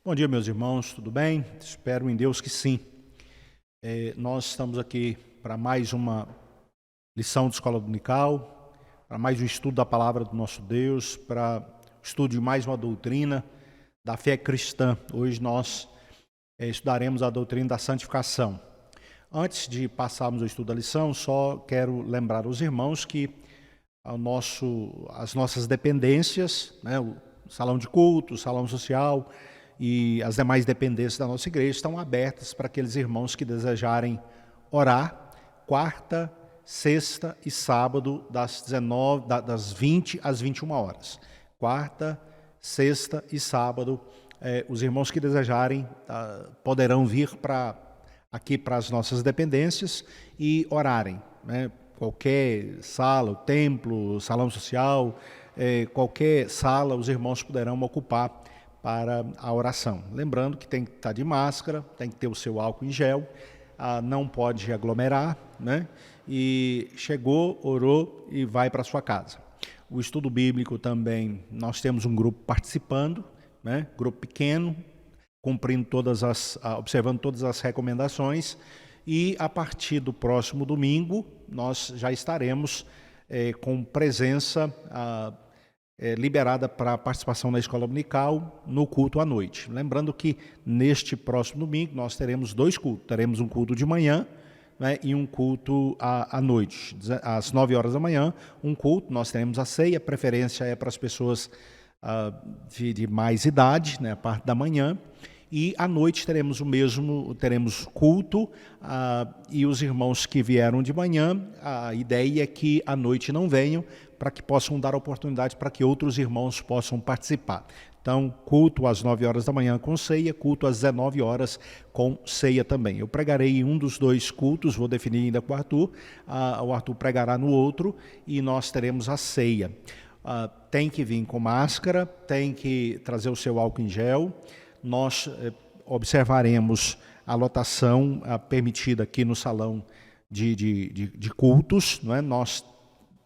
Bom dia, meus irmãos, tudo bem? Espero em Deus que sim. Nós estamos aqui para mais uma lição de escola dominical, para mais um estudo da palavra do nosso Deus, para o estudo de mais uma doutrina da fé cristã. Hoje nós estudaremos a doutrina da santificação. Antes de passarmos ao estudo da lição, só quero lembrar aos irmãos que as nossas dependências, né, o salão de culto, o salão social e as demais dependências da nossa igreja estão abertas para aqueles irmãos que desejarem orar quarta, sexta e sábado das 20 às 21 horas. Quarta, sexta e sábado, os irmãos que desejarem poderão vir aqui para as nossas dependências e orarem, né? Qualquer sala, o templo, salão social, qualquer sala, os irmãos poderão ocupar para a oração. Lembrando que tem que estar de máscara, tem que ter o seu álcool em gel, não pode aglomerar, né? E chegou, orou e vai para a sua casa. O estudo bíblico também, nós temos um grupo participando, né? Grupo pequeno, cumprindo observando todas as recomendações, e a partir do próximo domingo nós já estaremos com presença liberada para participação na escola dominical no culto à noite. Lembrando que neste próximo domingo nós teremos dois cultos, teremos um culto de manhã, né, e um culto à noite, às 9 horas da manhã, um culto, nós teremos a ceia, a preferência é para as pessoas de mais idade, né, a parte da manhã, e à noite teremos culto, e os irmãos que vieram de manhã, a ideia é que à noite não venham, para que possam dar oportunidade para que outros irmãos possam participar. Então, culto às 9 horas da manhã com ceia, culto às 19 horas com ceia também. Eu pregarei em um dos dois cultos, vou definir ainda com o Arthur, o Arthur pregará no outro e nós teremos a ceia. Tem que vir com máscara, tem que trazer o seu álcool em gel. Nós observaremos a lotação permitida aqui no salão de cultos, não é? Nós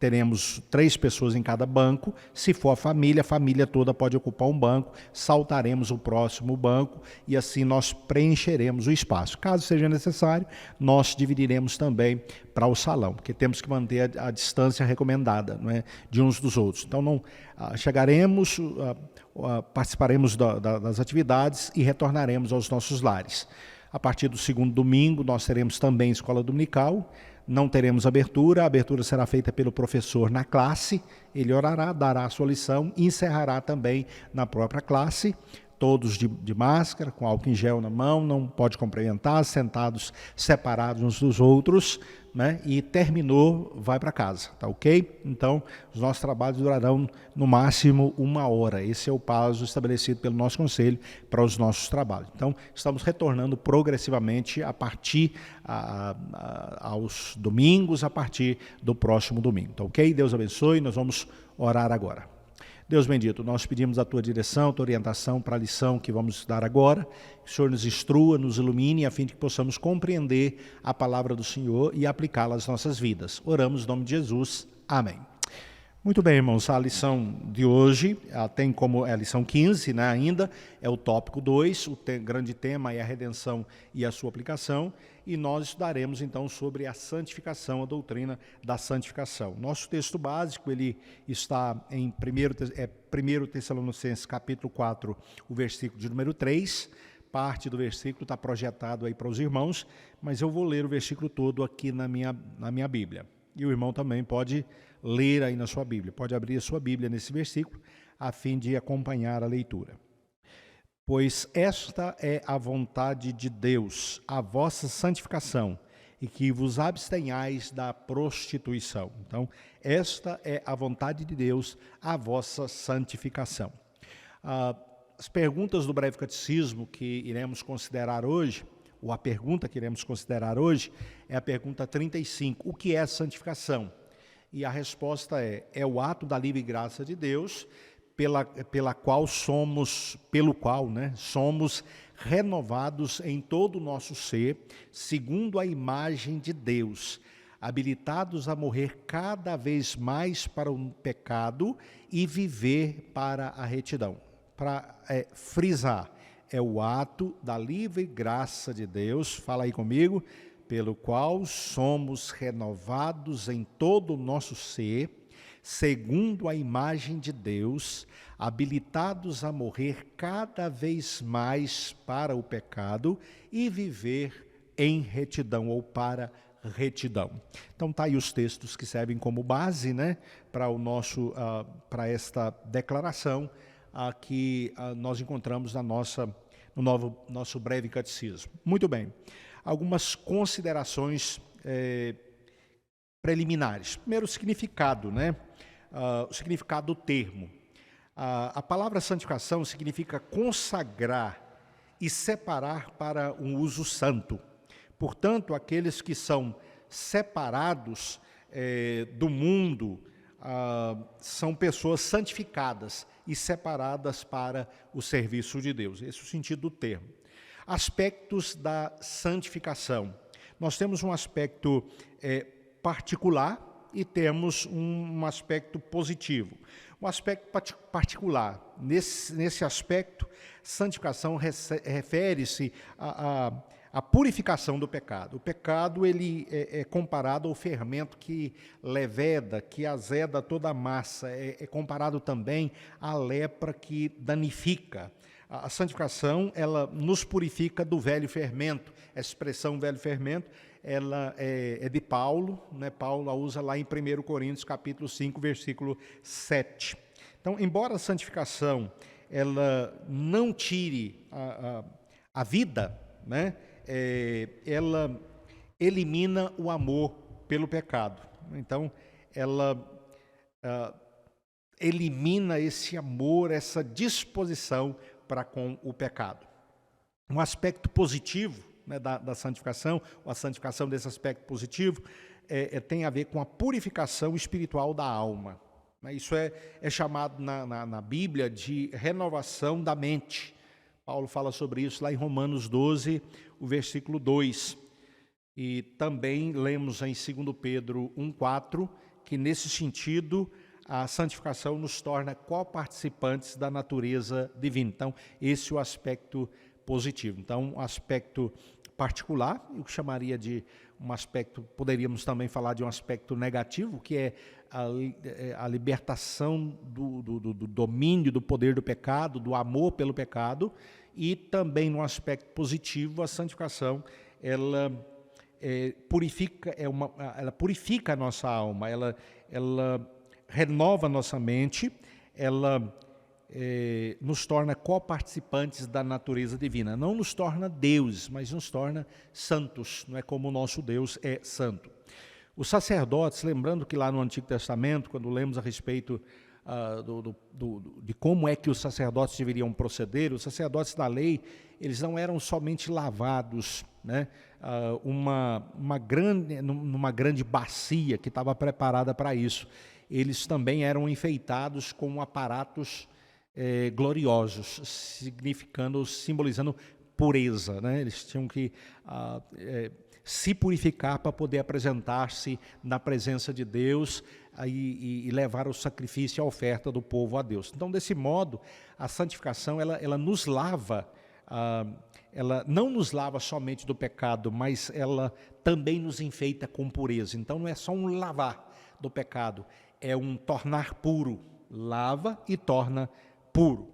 teremos 3 pessoas em cada banco. Se for a família toda pode ocupar um banco, saltaremos o próximo banco e assim nós preencheremos o espaço. Caso seja necessário, nós dividiremos também para o salão, porque temos que manter a distância recomendada, não é, de uns dos outros. Então, não chegaremos, participaremos das atividades e retornaremos aos nossos lares. A partir do segundo domingo, nós teremos também escola dominical. Não teremos abertura, a abertura será feita pelo professor na classe, ele orará, dará a sua lição e encerrará também na própria classe, todos de máscara, com álcool em gel na mão, não pode cumprimentar, sentados separados uns dos outros, né? E terminou, vai para casa, tá ok? Então, os nossos trabalhos durarão no máximo 1 hora, esse é o prazo estabelecido pelo nosso conselho para os nossos trabalhos. Então, estamos retornando progressivamente a partir aos domingos, a partir do próximo domingo, tá ok? Deus abençoe, nós vamos orar agora. Deus bendito, nós pedimos a Tua direção, a Tua orientação para a lição que vamos estudar agora. Que o Senhor nos instrua, nos ilumine, a fim de que possamos compreender a palavra do Senhor e aplicá-la às nossas vidas. Oramos em nome de Jesus. Amém. Muito bem, irmãos, a lição de hoje tem como a lição 15, né, ainda, é o tópico 2, grande tema é a redenção e a sua aplicação, e nós estudaremos então sobre a santificação, a doutrina da santificação. Nosso texto básico, ele está em 1 Tessalonicenses capítulo 4, o versículo de número 3, parte do versículo está projetado aí para os irmãos, mas eu vou ler o versículo todo aqui na minha Bíblia. E o irmão também pode ler aí na sua Bíblia, pode abrir a sua Bíblia nesse versículo, a fim de acompanhar a leitura. Pois esta é a vontade de Deus, a vossa santificação, e que vos abstenhais da prostituição. Então, esta é a vontade de Deus, a vossa santificação. As perguntas do breve catecismo que iremos considerar hoje, ou a pergunta que iremos considerar hoje, é a pergunta 35. O que é santificação? E a resposta é o ato da livre graça de Deus, pelo qual somos renovados em todo o nosso ser, segundo a imagem de Deus, habilitados a morrer cada vez mais para o pecado e viver para a retidão. Para frisar, é o ato da livre graça de Deus, fala aí comigo, pelo qual somos renovados em todo o nosso ser, segundo a imagem de Deus, habilitados a morrer cada vez mais para o pecado e viver em retidão ou para retidão. Então tá aí os textos que servem como base, né, para esta declaração que nós encontramos no nosso breve catecismo. Muito bem, algumas considerações preliminares. Primeiro, o significado, né? O significado do termo. A palavra santificação significa consagrar e separar para um uso santo. Portanto, aqueles que são separados do mundo são pessoas santificadas e separadas para o serviço de Deus. Esse é o sentido do termo. Aspectos da santificação. Nós temos um aspecto particular e temos um aspecto positivo. Um aspecto particular, nesse aspecto, santificação refere-se à purificação do pecado. O pecado ele é comparado ao fermento que leveda, que azeda toda a massa. É comparado também à lepra que danifica. A santificação, ela nos purifica do velho fermento. Essa expressão velho fermento, ela é de Paulo, né? Paulo a usa lá em 1 Coríntios, capítulo 5, versículo 7. Então, embora a santificação ela não tire a vida, né? Ela elimina o amor pelo pecado. Então, ela elimina esse amor, essa disposição para com o pecado. Um aspecto positivo, né, da santificação, ou a santificação desse aspecto positivo, tem a ver com a purificação espiritual da alma. Isso é chamado na Bíblia de renovação da mente. Paulo fala sobre isso lá em Romanos 12, o versículo 2. E também lemos em 2 Pedro 1,4, que nesse sentido a santificação nos torna coparticipantes da natureza divina. Então, esse é o aspecto positivo. Então, um aspecto particular, eu chamaria de um aspecto, poderíamos também falar de um aspecto negativo, que é a libertação do domínio, do poder do pecado, do amor pelo pecado, e também no aspecto positivo, a santificação, ela purifica a nossa alma, ela renova a nossa mente, ela nos torna coparticipantes da natureza divina. Não nos torna deuses, mas nos torna santos, não é como o nosso Deus é santo. Os sacerdotes, lembrando que lá no Antigo Testamento, quando lemos a respeito de como é que os sacerdotes deveriam proceder, os sacerdotes da lei, eles não eram somente lavados, né, numa grande bacia que estava preparada para isso. Eles também eram enfeitados com aparatos gloriosos, simbolizando pureza, né? Eles tinham que se purificar para poder apresentar-se na presença de Deus e levar o sacrifício e a oferta do povo a Deus. Então, desse modo, a santificação ela nos lava, ela não nos lava somente do pecado, mas ela também nos enfeita com pureza. Então, não é só um lavar do pecado, é um tornar puro, lava e torna puro.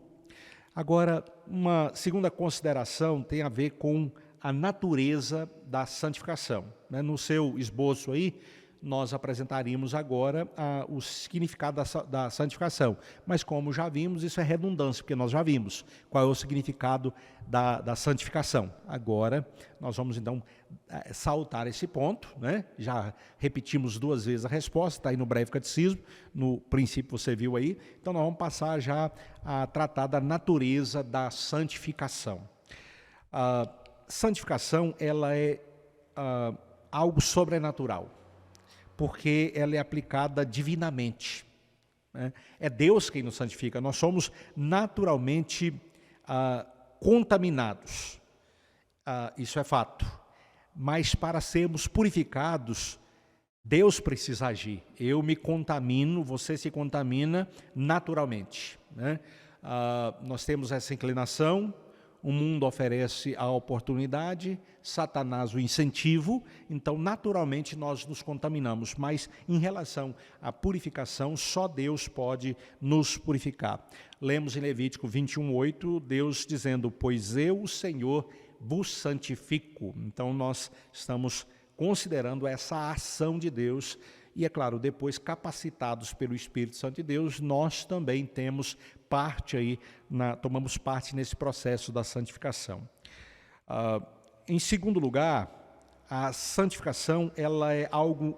Agora, uma segunda consideração tem a ver com a natureza da santificação. No seu esboço aí, nós apresentaríamos agora o significado da santificação. Mas como já vimos, isso é redundância, porque nós já vimos qual é o significado da santificação. Agora, nós vamos então saltar esse ponto, né? Já repetimos 2 vezes a resposta, está aí no breve catecismo, no princípio você viu aí. Então nós vamos passar já a tratar da natureza da santificação. A santificação, ela é algo sobrenatural, porque ela é aplicada divinamente, né? É Deus quem nos santifica, nós somos naturalmente contaminados, isso é fato, mas para sermos purificados, Deus precisa agir. Eu me contamino, você se contamina naturalmente, né? Nós temos essa inclinação, o mundo oferece a oportunidade, Satanás o incentivo, então naturalmente nós nos contaminamos, mas em relação à purificação, só Deus pode nos purificar. Lemos em Levítico 21:8, Deus dizendo, pois eu, o Senhor, vos santifico. Então nós estamos considerando essa ação de Deus e, é claro, depois capacitados pelo Espírito Santo de Deus, nós também temos parte aí, tomamos parte nesse processo da santificação. Em segundo lugar, a santificação ela é algo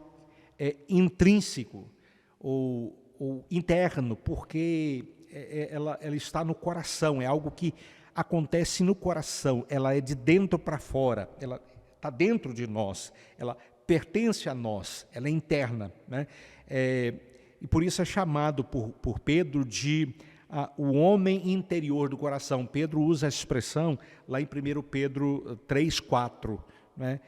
intrínseco ou interno, porque ela está no coração, é algo que acontece no coração, ela é de dentro para fora, ela está dentro de nós, ela pertence a nós, ela é interna, né? E por isso é chamado por Pedro de o homem interior do coração. Pedro usa essa expressão lá em 1 Pedro 3:4, né?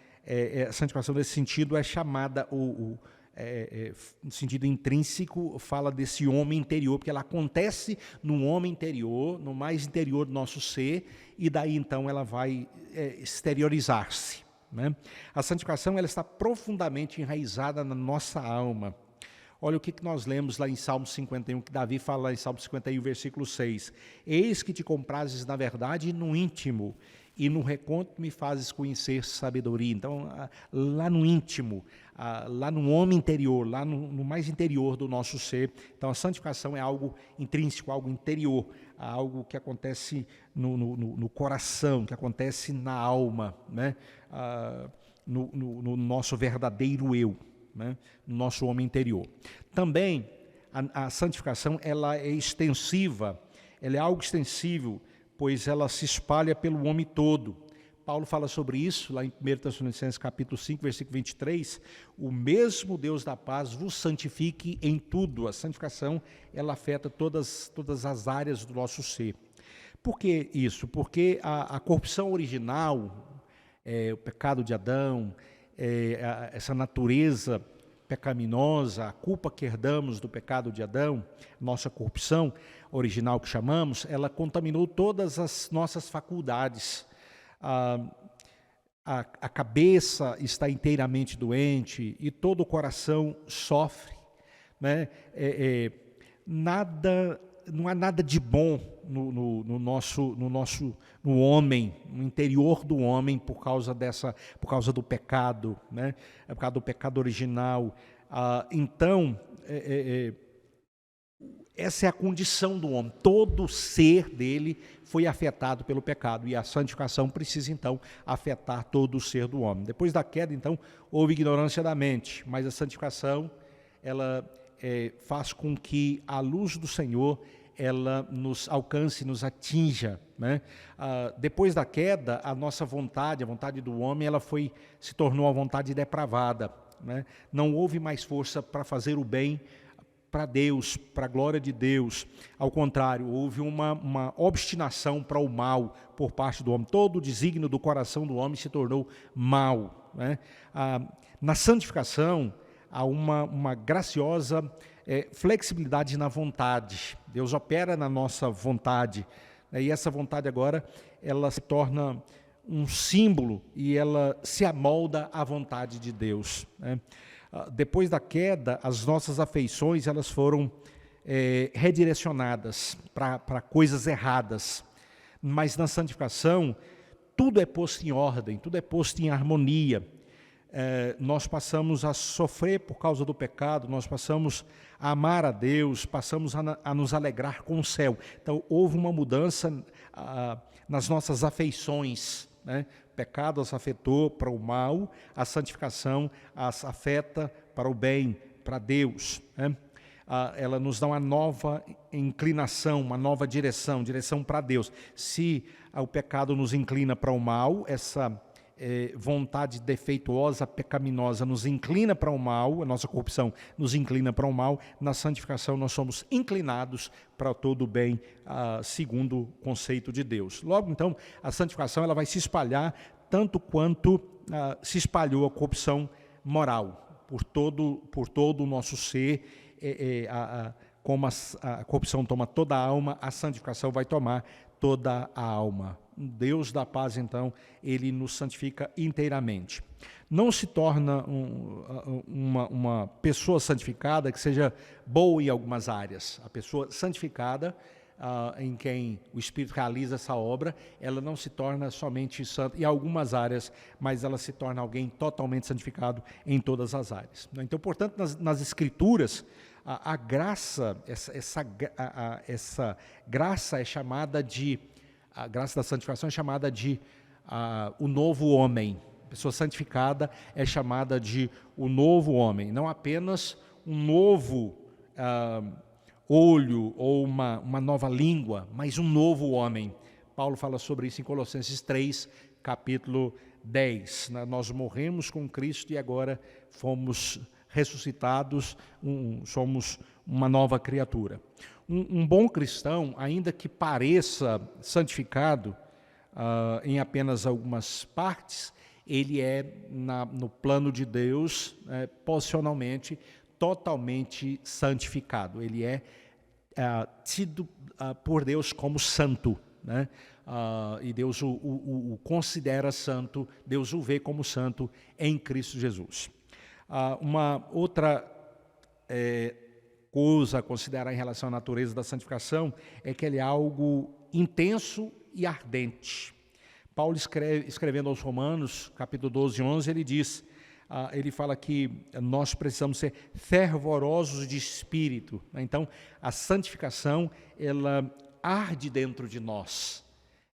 A santificação nesse sentido é chamada, no sentido intrínseco, fala desse homem interior, porque ela acontece no homem interior, no mais interior do nosso ser, e daí então ela vai exteriorizar-se, né? A santificação ela está profundamente enraizada na nossa alma. Olha o que nós lemos lá em Salmo 51, que Davi fala lá em Salmo 51, versículo 6. Eis que te comprases na verdade no íntimo, e no recôndito me fazes conhecer sabedoria. Então, lá no íntimo, lá no homem interior, lá no mais interior do nosso ser. Então, a santificação é algo intrínseco, algo interior, algo que acontece no coração, que acontece na alma, né? No nosso verdadeiro eu, né? No nosso homem interior. Também, a santificação ela é extensiva, ela é algo extensível, pois ela se espalha pelo homem todo. Paulo fala sobre isso lá em 1 Tessalonicenses capítulo 5, versículo 23, o mesmo Deus da paz vos santifique em tudo. A santificação, ela afeta todas as áreas do nosso ser. Por que isso? Porque a corrupção original, o pecado de Adão, essa natureza pecaminosa, a culpa que herdamos do pecado de Adão, nossa corrupção original que chamamos, ela contaminou todas as nossas faculdades. A cabeça está inteiramente doente e todo o coração sofre, né? Não há nada de bom no homem, no interior do homem por causa do pecado, né? Por causa do pecado original. Então, essa é a condição do homem. Todo o ser dele foi afetado pelo pecado e a santificação precisa então afetar todo o ser do homem. Depois da queda, então, houve ignorância da mente, mas a santificação ela faz com que a luz do Senhor ela nos alcance, nos atinja, né? Depois da queda, a nossa vontade, a vontade do homem, ela se tornou uma vontade depravada, né? Não houve mais força para fazer o bem para Deus, para a glória de Deus. Ao contrário, houve uma obstinação para o mal por parte do homem. Todo o desígnio do coração do homem se tornou mal, né? Na santificação, há uma graciosa flexibilidade na vontade. Deus opera na nossa vontade, né? E essa vontade agora, ela se torna um símbolo e ela se amolda à vontade de Deus, né? Depois da queda, as nossas afeições elas foram redirecionadas para coisas erradas, mas na santificação tudo é posto em ordem, tudo é posto em harmonia. Nós passamos a sofrer por causa do pecado, nós passamos a amar a Deus, passamos a nos alegrar com o céu. Então houve uma mudança nas nossas afeições, né? O pecado as afetou para o mal, a santificação as afeta para o bem, para Deus, né? Ela nos dá uma nova inclinação, uma nova direção para Deus. Se o pecado nos inclina para o mal, essa vontade defeituosa, pecaminosa nos inclina para o mal, a nossa corrupção nos inclina para o mal, na santificação nós somos inclinados para todo o bem, segundo o conceito de Deus. Logo então, a santificação ela vai se espalhar tanto quanto se espalhou a corrupção moral, por todo o nosso ser, como a corrupção toma toda a alma, a santificação vai tomar toda a alma. O Deus da paz, então, ele nos santifica inteiramente. Não se torna uma pessoa santificada que seja boa em algumas áreas. A pessoa santificada, em quem o Espírito realiza essa obra, ela não se torna somente santa em algumas áreas, mas ela se torna alguém totalmente santificado em todas as áreas. Então, portanto, nas Escrituras, a graça, essa graça é chamada de, a graça da santificação é chamada de o novo homem. A pessoa santificada é chamada de o novo homem, não apenas um novo olho ou uma nova língua, mas um novo homem. Paulo fala sobre isso em Colossenses 3, capítulo 10. Nós morremos com Cristo e agora fomos ressuscitados, somos uma nova criatura. Um bom cristão, ainda que pareça santificado em apenas algumas partes, ele é, no plano de Deus, posicionalmente, totalmente santificado. Ele é tido por Deus como santo, né? E Deus o considera santo, Deus o vê como santo em Cristo Jesus. Uma outra coisa a considerar em relação à natureza da santificação é que ele é algo intenso e ardente. Paulo escrevendo aos Romanos, capítulo 12, 11, ele diz, ele fala que nós precisamos ser fervorosos de espírito. Então, a santificação, ela arde dentro de nós.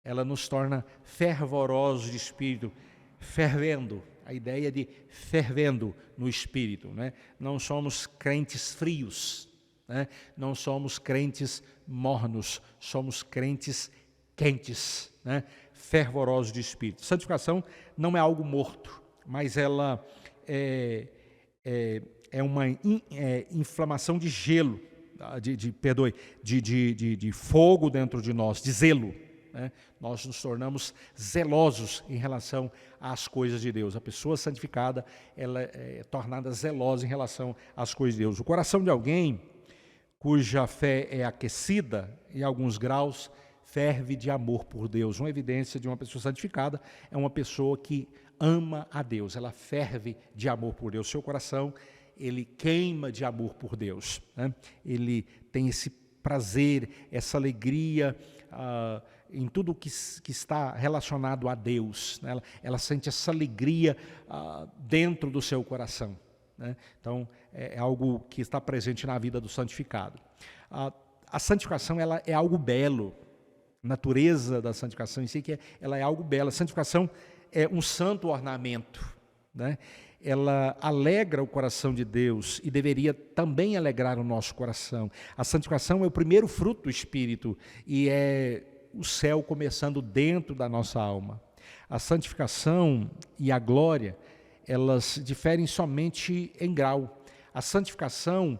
Ela nos torna fervorosos de espírito, fervendo. A ideia de fervendo no espírito, né? Não somos crentes frios, né? Não somos crentes mornos, somos crentes quentes, né? Fervorosos de espírito. Santificação não é algo morto, mas ela é uma inflamação de gelo, de fogo dentro de nós, de zelo. Né? Nós nos tornamos zelosos em relação às coisas de Deus. A pessoa santificada, ela é tornada zelosa em relação às coisas de Deus. O coração de alguém cuja fé é aquecida, em alguns graus, ferve de amor por Deus. Uma evidência de uma pessoa santificada é uma pessoa que ama a Deus, ela ferve de amor por Deus. Seu coração, ele queima de amor por Deus, né? Ele tem esse prazer, essa alegria em tudo que está relacionado a Deus, né? Ela sente essa alegria dentro do seu coração, né? Então, é algo que está presente na vida do santificado. A santificação, ela é algo belo. A natureza da santificação em si, ela é algo belo. A santificação é um santo ornamento, né? Ela alegra o coração de Deus e deveria também alegrar o nosso coração. A santificação é o primeiro fruto do Espírito e é o céu começando dentro da nossa alma. A santificação e a glória, elas diferem somente em grau. A santificação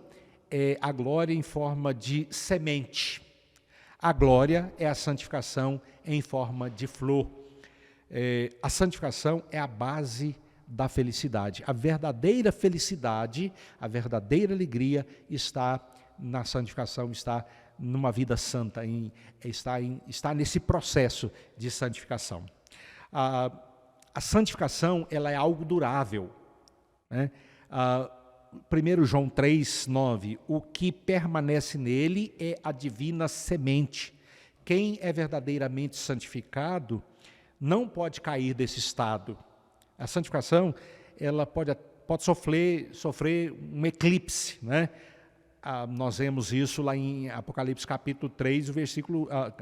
é a glória em forma de semente. A glória é a santificação em forma de flor. A santificação é a base da felicidade. A verdadeira felicidade, a verdadeira alegria está na santificação, está numa vida santa, está nesse processo de santificação. A santificação, ela é algo durável, né? 1 João 3, 9, o que permanece nele é a divina semente. Quem é verdadeiramente santificado não pode cair desse estado. A santificação, ela pode sofrer um eclipse, né? Nós vemos isso lá em Apocalipse capítulo 3,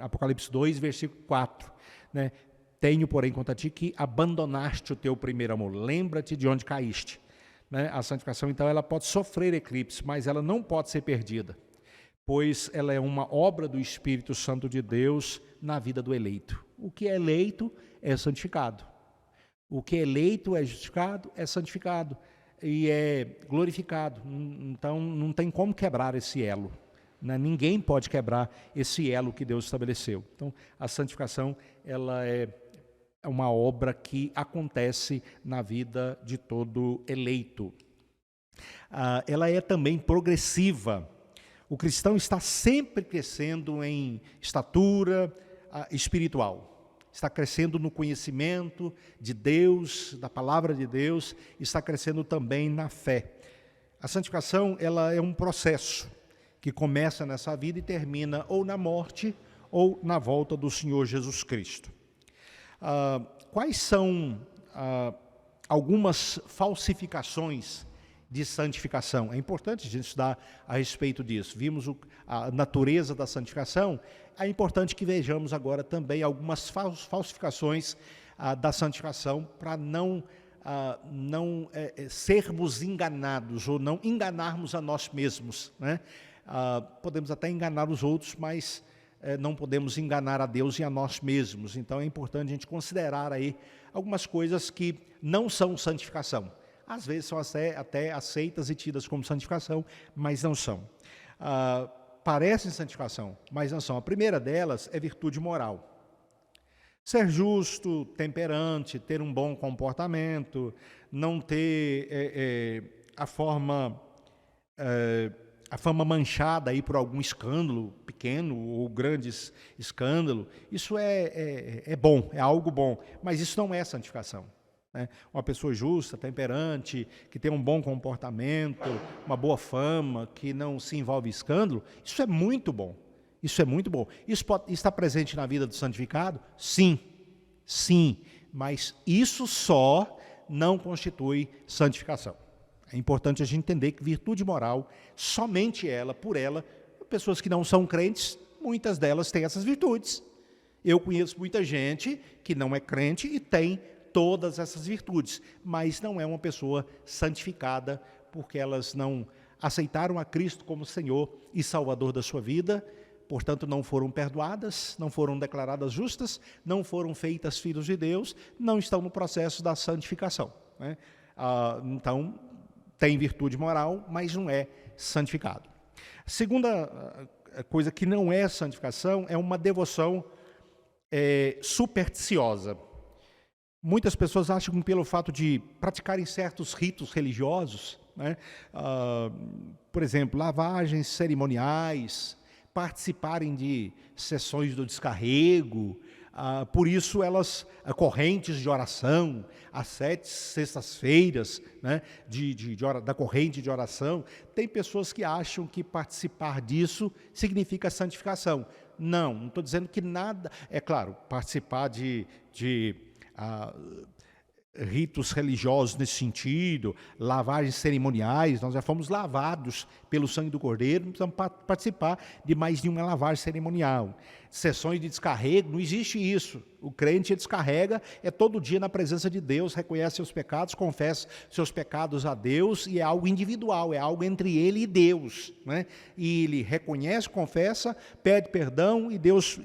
Apocalipse 2, versículo 4, né? Tenho, porém, contra ti que abandonaste o teu primeiro amor. Lembra-te de onde caíste. Né? A santificação, então, ela pode sofrer eclipse, mas ela não pode ser perdida, pois ela é uma obra do Espírito Santo de Deus na vida do eleito. O que é eleito é santificado. O que é eleito é justificado, é santificado e é glorificado. Então, não tem como quebrar esse elo, né? Ninguém pode quebrar esse elo que Deus estabeleceu. Então, a santificação, ela é uma obra que acontece na vida de todo eleito. Ela é também progressiva. O cristão está sempre crescendo em estatura espiritual. está crescendo no conhecimento de Deus, da palavra de Deus, está crescendo também na fé. A santificação, ela é um processo que começa nessa vida e termina ou na morte ou na volta do Senhor Jesus Cristo. Quais são algumas falsificações de santificação? É importante a gente estudar a respeito disso. Vimos a natureza da santificação. É importante que vejamos agora também algumas falsificações da santificação para não sermos enganados ou não enganarmos a nós mesmos, né? Podemos até enganar os outros, mas não podemos enganar a Deus e a nós mesmos. Então é importante a gente considerar aí algumas coisas que não são santificação. Às vezes são até aceitas e tidas como santificação, mas não são. Parecem santificação, mas não são. A primeira delas é virtude moral. Ser justo, temperante, ter um bom comportamento, não ter a fama manchada aí por algum escândalo pequeno ou grande escândalo, isso é bom, é algo bom, mas isso não é santificação, né? Uma pessoa justa, temperante, que tem um bom comportamento, uma boa fama, que não se envolve em escândalo, isso é muito bom. Isso é muito bom. Isso está presente na vida do santificado? Sim, mas isso só não constitui santificação. É importante a gente entender que virtude moral, somente ela, por ela, pessoas que não são crentes, muitas delas têm essas virtudes. Eu conheço muita gente que não é crente e tem todas essas virtudes, mas não é uma pessoa santificada, porque elas não aceitaram a Cristo como Senhor e Salvador da sua vida, portanto não foram perdoadas, não foram declaradas justas, não foram feitas filhos de Deus, não estão no processo da santificação, né? Então, tem virtude moral, mas não é santificado. A segunda coisa que não é santificação é uma devoção supersticiosa. Muitas pessoas acham que pelo fato de praticarem certos ritos religiosos, né, por exemplo, lavagens cerimoniais, participarem de sessões do descarrego, por isso elas, correntes de oração, às 7 sextas-feiras, né, da corrente de oração, tem pessoas que acham que participar disso significa santificação. Não estou dizendo que nada, é claro, participar de ritos religiosos nesse sentido, lavagens cerimoniais, nós já fomos lavados pelo sangue do Cordeiro, não precisamos participar de mais nenhuma lavagem cerimonial. Sessões de descarrego, não existe isso. O crente descarrega, todo dia na presença de Deus, reconhece seus pecados, confessa seus pecados a Deus, e é algo individual, é algo entre ele e Deus, né? E ele reconhece, confessa, pede perdão, e Deus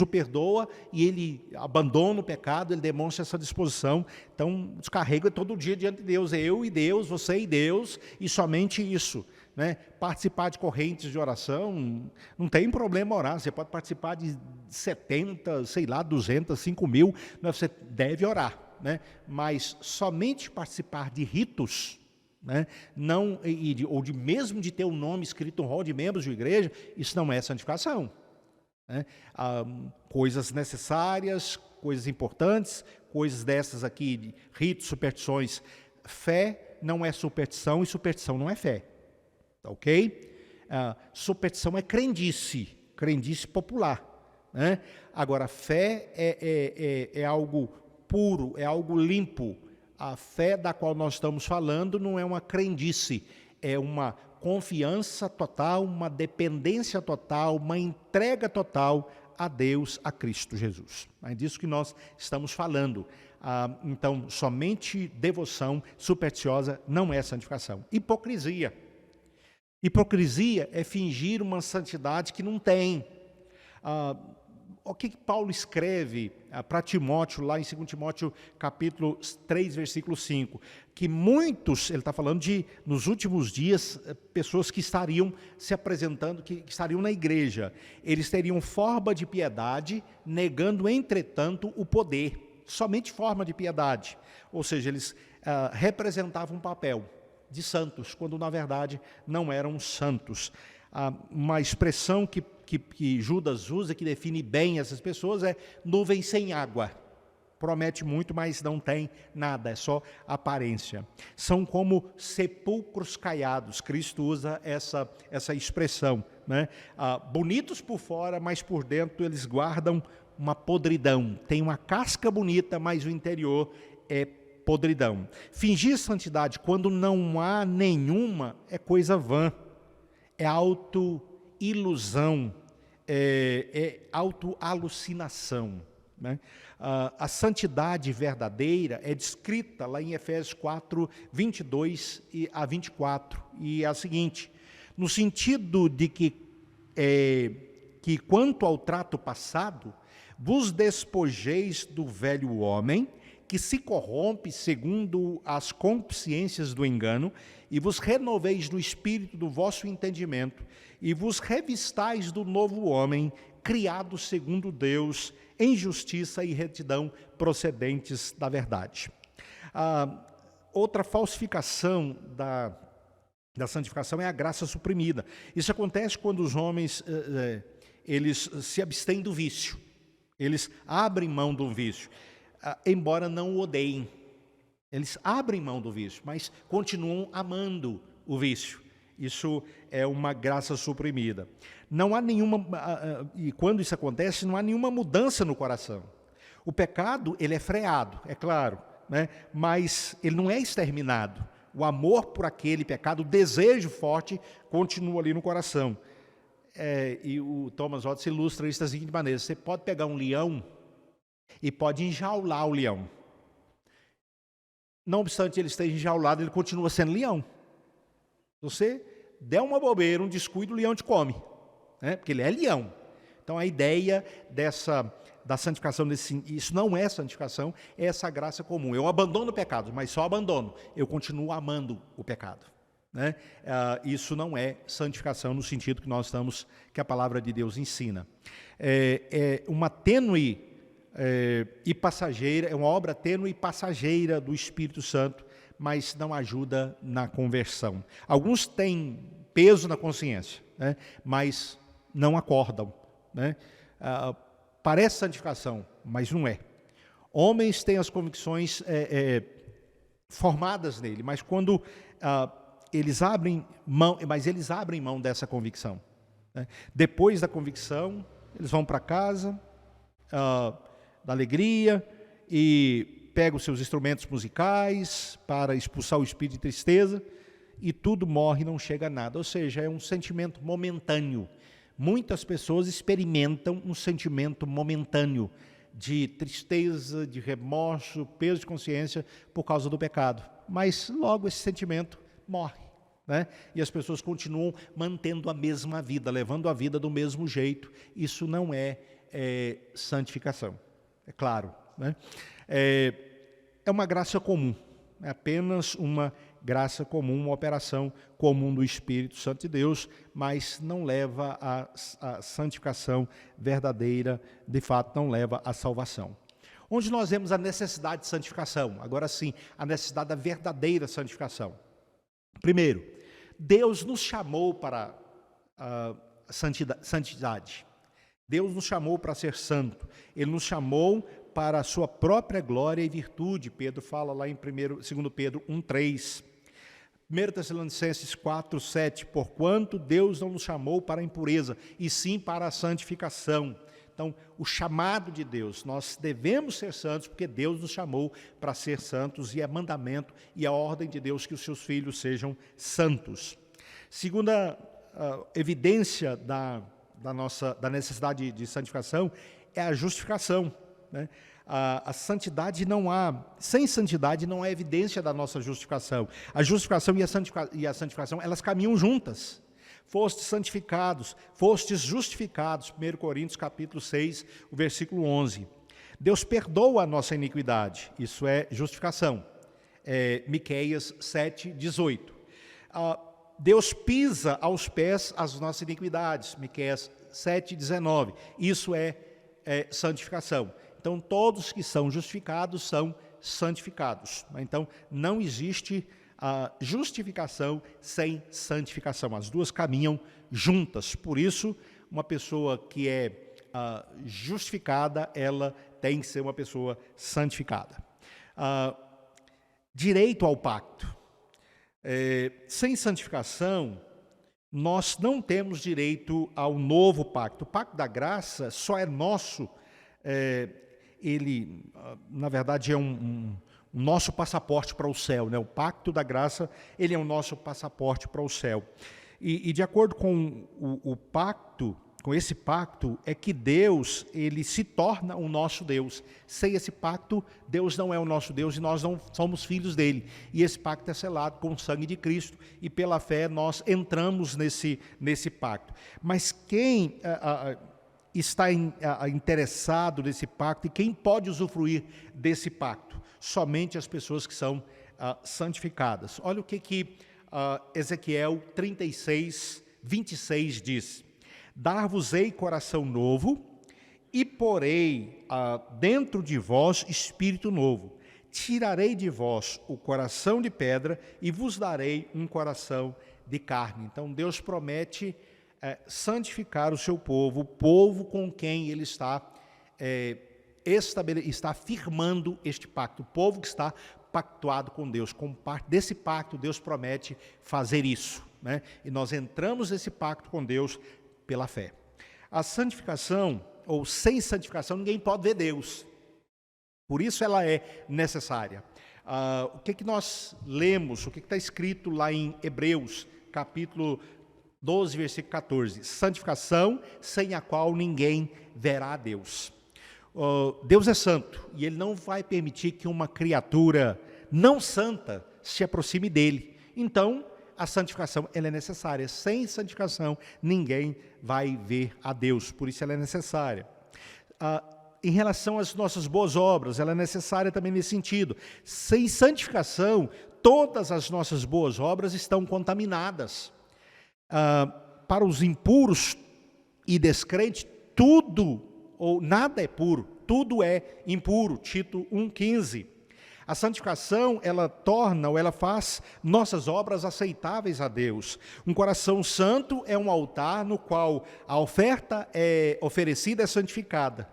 o perdoa, e ele abandona o pecado, ele demonstra essa disposição. Então, o descarrego é todo dia diante de Deus, é eu e Deus, você e Deus, e somente isso, né? Participar de correntes de oração, não tem problema orar, você pode participar de 70, 200, 5.000, mas você deve orar, né? Mas somente participar de ritos, né? Não, mesmo de ter o nome escrito no rol de membros de igreja, isso não é santificação, né? Coisas necessárias, coisas importantes, coisas dessas aqui, de ritos, superstições. Fé não é superstição e superstição não é fé. Ok? Superstição é crendice popular, né? Agora, fé é algo puro, é algo limpo. A fé da qual nós estamos falando não é uma crendice, é uma confiança total, uma dependência total, uma entrega total a Deus, a Cristo Jesus. É disso que nós estamos falando. Então, somente devoção supersticiosa não é santificação. Hipocrisia. Hipocrisia é fingir uma santidade que não tem. O que Paulo escreve para Timóteo, lá em 2 Timóteo capítulo 3, versículo 5, que muitos, ele está falando de, nos últimos dias, pessoas que estariam se apresentando, que estariam na igreja, eles teriam forma de piedade, negando, entretanto, o poder, somente forma de piedade, ou seja, eles representavam um papel de santos, quando na verdade não eram santos. Uma expressão que que Judas usa, que define bem essas pessoas, é nuvem sem água. Promete muito, mas não tem nada, é só aparência. São como sepulcros caiados. Cristo usa essa expressão, né? Bonitos por fora, mas por dentro eles guardam uma podridão. Tem uma casca bonita, mas o interior é podridão. Fingir santidade quando não há nenhuma é coisa vã, é auto-ilusão, é auto-alucinação, né? A santidade verdadeira é descrita lá em Efésios 4, 22 a 24, e é a seguinte: no sentido de que quanto ao trato passado, vos despojeis do velho homem, que se corrompe segundo as concupiscências do engano, e vos renoveis no espírito do vosso entendimento, e vos revistais do novo homem, criado segundo Deus, em justiça e retidão procedentes da verdade. Outra falsificação da santificação é a graça suprimida. Isso acontece quando os homens eles se abstêm do vício, eles abrem mão do vício, embora não o odeiem. Eles abrem mão do vício, mas continuam amando o vício. Isso é uma graça suprimida. Não há nenhuma, e quando isso acontece, não há nenhuma mudança no coração. O pecado, ele é freado, é claro, né? Mas ele não é exterminado. O amor por aquele pecado, o desejo forte, continua ali no coração. E o Thomas Watts ilustra isso da seguinte maneira: você pode pegar um leão e pode enjaular o leão. Não obstante ele esteja enjaulado, ele continua sendo leão. Se você der uma bobeira, um descuido, o leão te come, né? Porque ele é leão. Então a ideia da santificação, isso não é santificação, é essa graça comum. Eu abandono o pecado, mas só abandono, eu continuo amando o pecado, né? Isso não é santificação no sentido que a palavra de Deus ensina. É uma tênue e passageira, é uma obra tênue e passageira do Espírito Santo, mas não ajuda na conversão. Alguns têm peso na consciência, né? Mas não acordam, né? Parece santificação, mas não é. Homens têm as convicções formadas nele, mas quando eles abrem mão dessa convicção, né? Depois da convicção, eles vão para casa da alegria e pegam os seus instrumentos musicais para expulsar o espírito de tristeza, e tudo morre, não chega a nada. Ou seja, é um sentimento momentâneo. Muitas pessoas experimentam um sentimento momentâneo de tristeza, de remorso, peso de consciência por causa do pecado. Mas logo esse sentimento morre, né? E as pessoas continuam mantendo a mesma vida, levando a vida do mesmo jeito. Isso não é santificação, é claro, né? É uma graça comum, é apenas uma graça comum, uma operação comum do Espírito Santo de Deus, mas não leva à santificação verdadeira, de fato não leva à salvação. Onde nós vemos a necessidade de santificação? Agora sim, a necessidade da verdadeira santificação. Primeiro, Deus nos chamou para a santidade. Deus nos chamou para ser santo. Ele nos chamou para a sua própria glória e virtude. Pedro fala lá em 2 Pedro 1,3. 1 Tessalonicenses 4,7. Porquanto Deus não nos chamou para a impureza, e sim para a santificação. Então, o chamado de Deus, nós devemos ser santos, porque Deus nos chamou para ser santos, e é mandamento e a ordem de Deus que os seus filhos sejam santos. Segunda evidência da necessidade de santificação é a justificação, né? A santidade sem santidade não há evidência da nossa justificação. A justificação e a santificação, elas caminham juntas. Fostes santificados, fostes justificados, 1 Coríntios capítulo 6, o versículo 11. Deus perdoa a nossa iniquidade, isso é justificação. Miqueias 7, 18. Deus pisa aos pés as nossas iniquidades, Miqueias 7, 19. Isso é santificação. Então, todos que são justificados são santificados. Então, não existe justificação sem santificação. As duas caminham juntas. Por isso, uma pessoa que é justificada, ela tem que ser uma pessoa santificada. Direito ao pacto. Sem santificação, nós não temos direito ao novo pacto. O pacto da graça só é nosso, ele, na verdade, é um nosso passaporte para o céu, né? O pacto da graça, ele é o nosso passaporte para o céu. E de acordo com o pacto, com esse pacto, é que Deus, ele se torna o nosso Deus. Sem esse pacto, Deus não é o nosso Deus e nós não somos filhos dele. E esse pacto é selado com o sangue de Cristo e pela fé nós entramos nesse pacto. Mas quem está interessado nesse pacto e quem pode usufruir desse pacto? Somente as pessoas que são santificadas. Olha o que Ezequiel 36, 26 diz: dar-vos-ei coração novo e porei dentro de vós espírito novo. Tirarei de vós o coração de pedra e vos darei um coração de carne. Então Deus promete santificar o seu povo, o povo com quem ele está firmando este pacto, o povo que está pactuado com Deus. Como parte desse pacto, Deus promete fazer isso, né? E nós entramos nesse pacto com Deus pela fé. A santificação, ou sem santificação, ninguém pode ver Deus. Por isso ela é necessária. O que nós lemos, o que está escrito lá em Hebreus, capítulo 12, versículo 14. Santificação sem a qual ninguém verá a Deus. Deus é santo e Ele não vai permitir que uma criatura não santa se aproxime dEle. Então, a santificação ela é necessária. Sem santificação, ninguém vai ver a Deus. Por isso ela é necessária. Em relação às nossas boas obras, ela é necessária também nesse sentido. Sem santificação, todas as nossas boas obras estão contaminadas. Para os impuros e descrentes, tudo ou nada é puro, tudo é impuro. Tito 1,15. A santificação, ela torna ou ela faz nossas obras aceitáveis a Deus. Um coração santo é um altar no qual a oferta oferecida é santificada.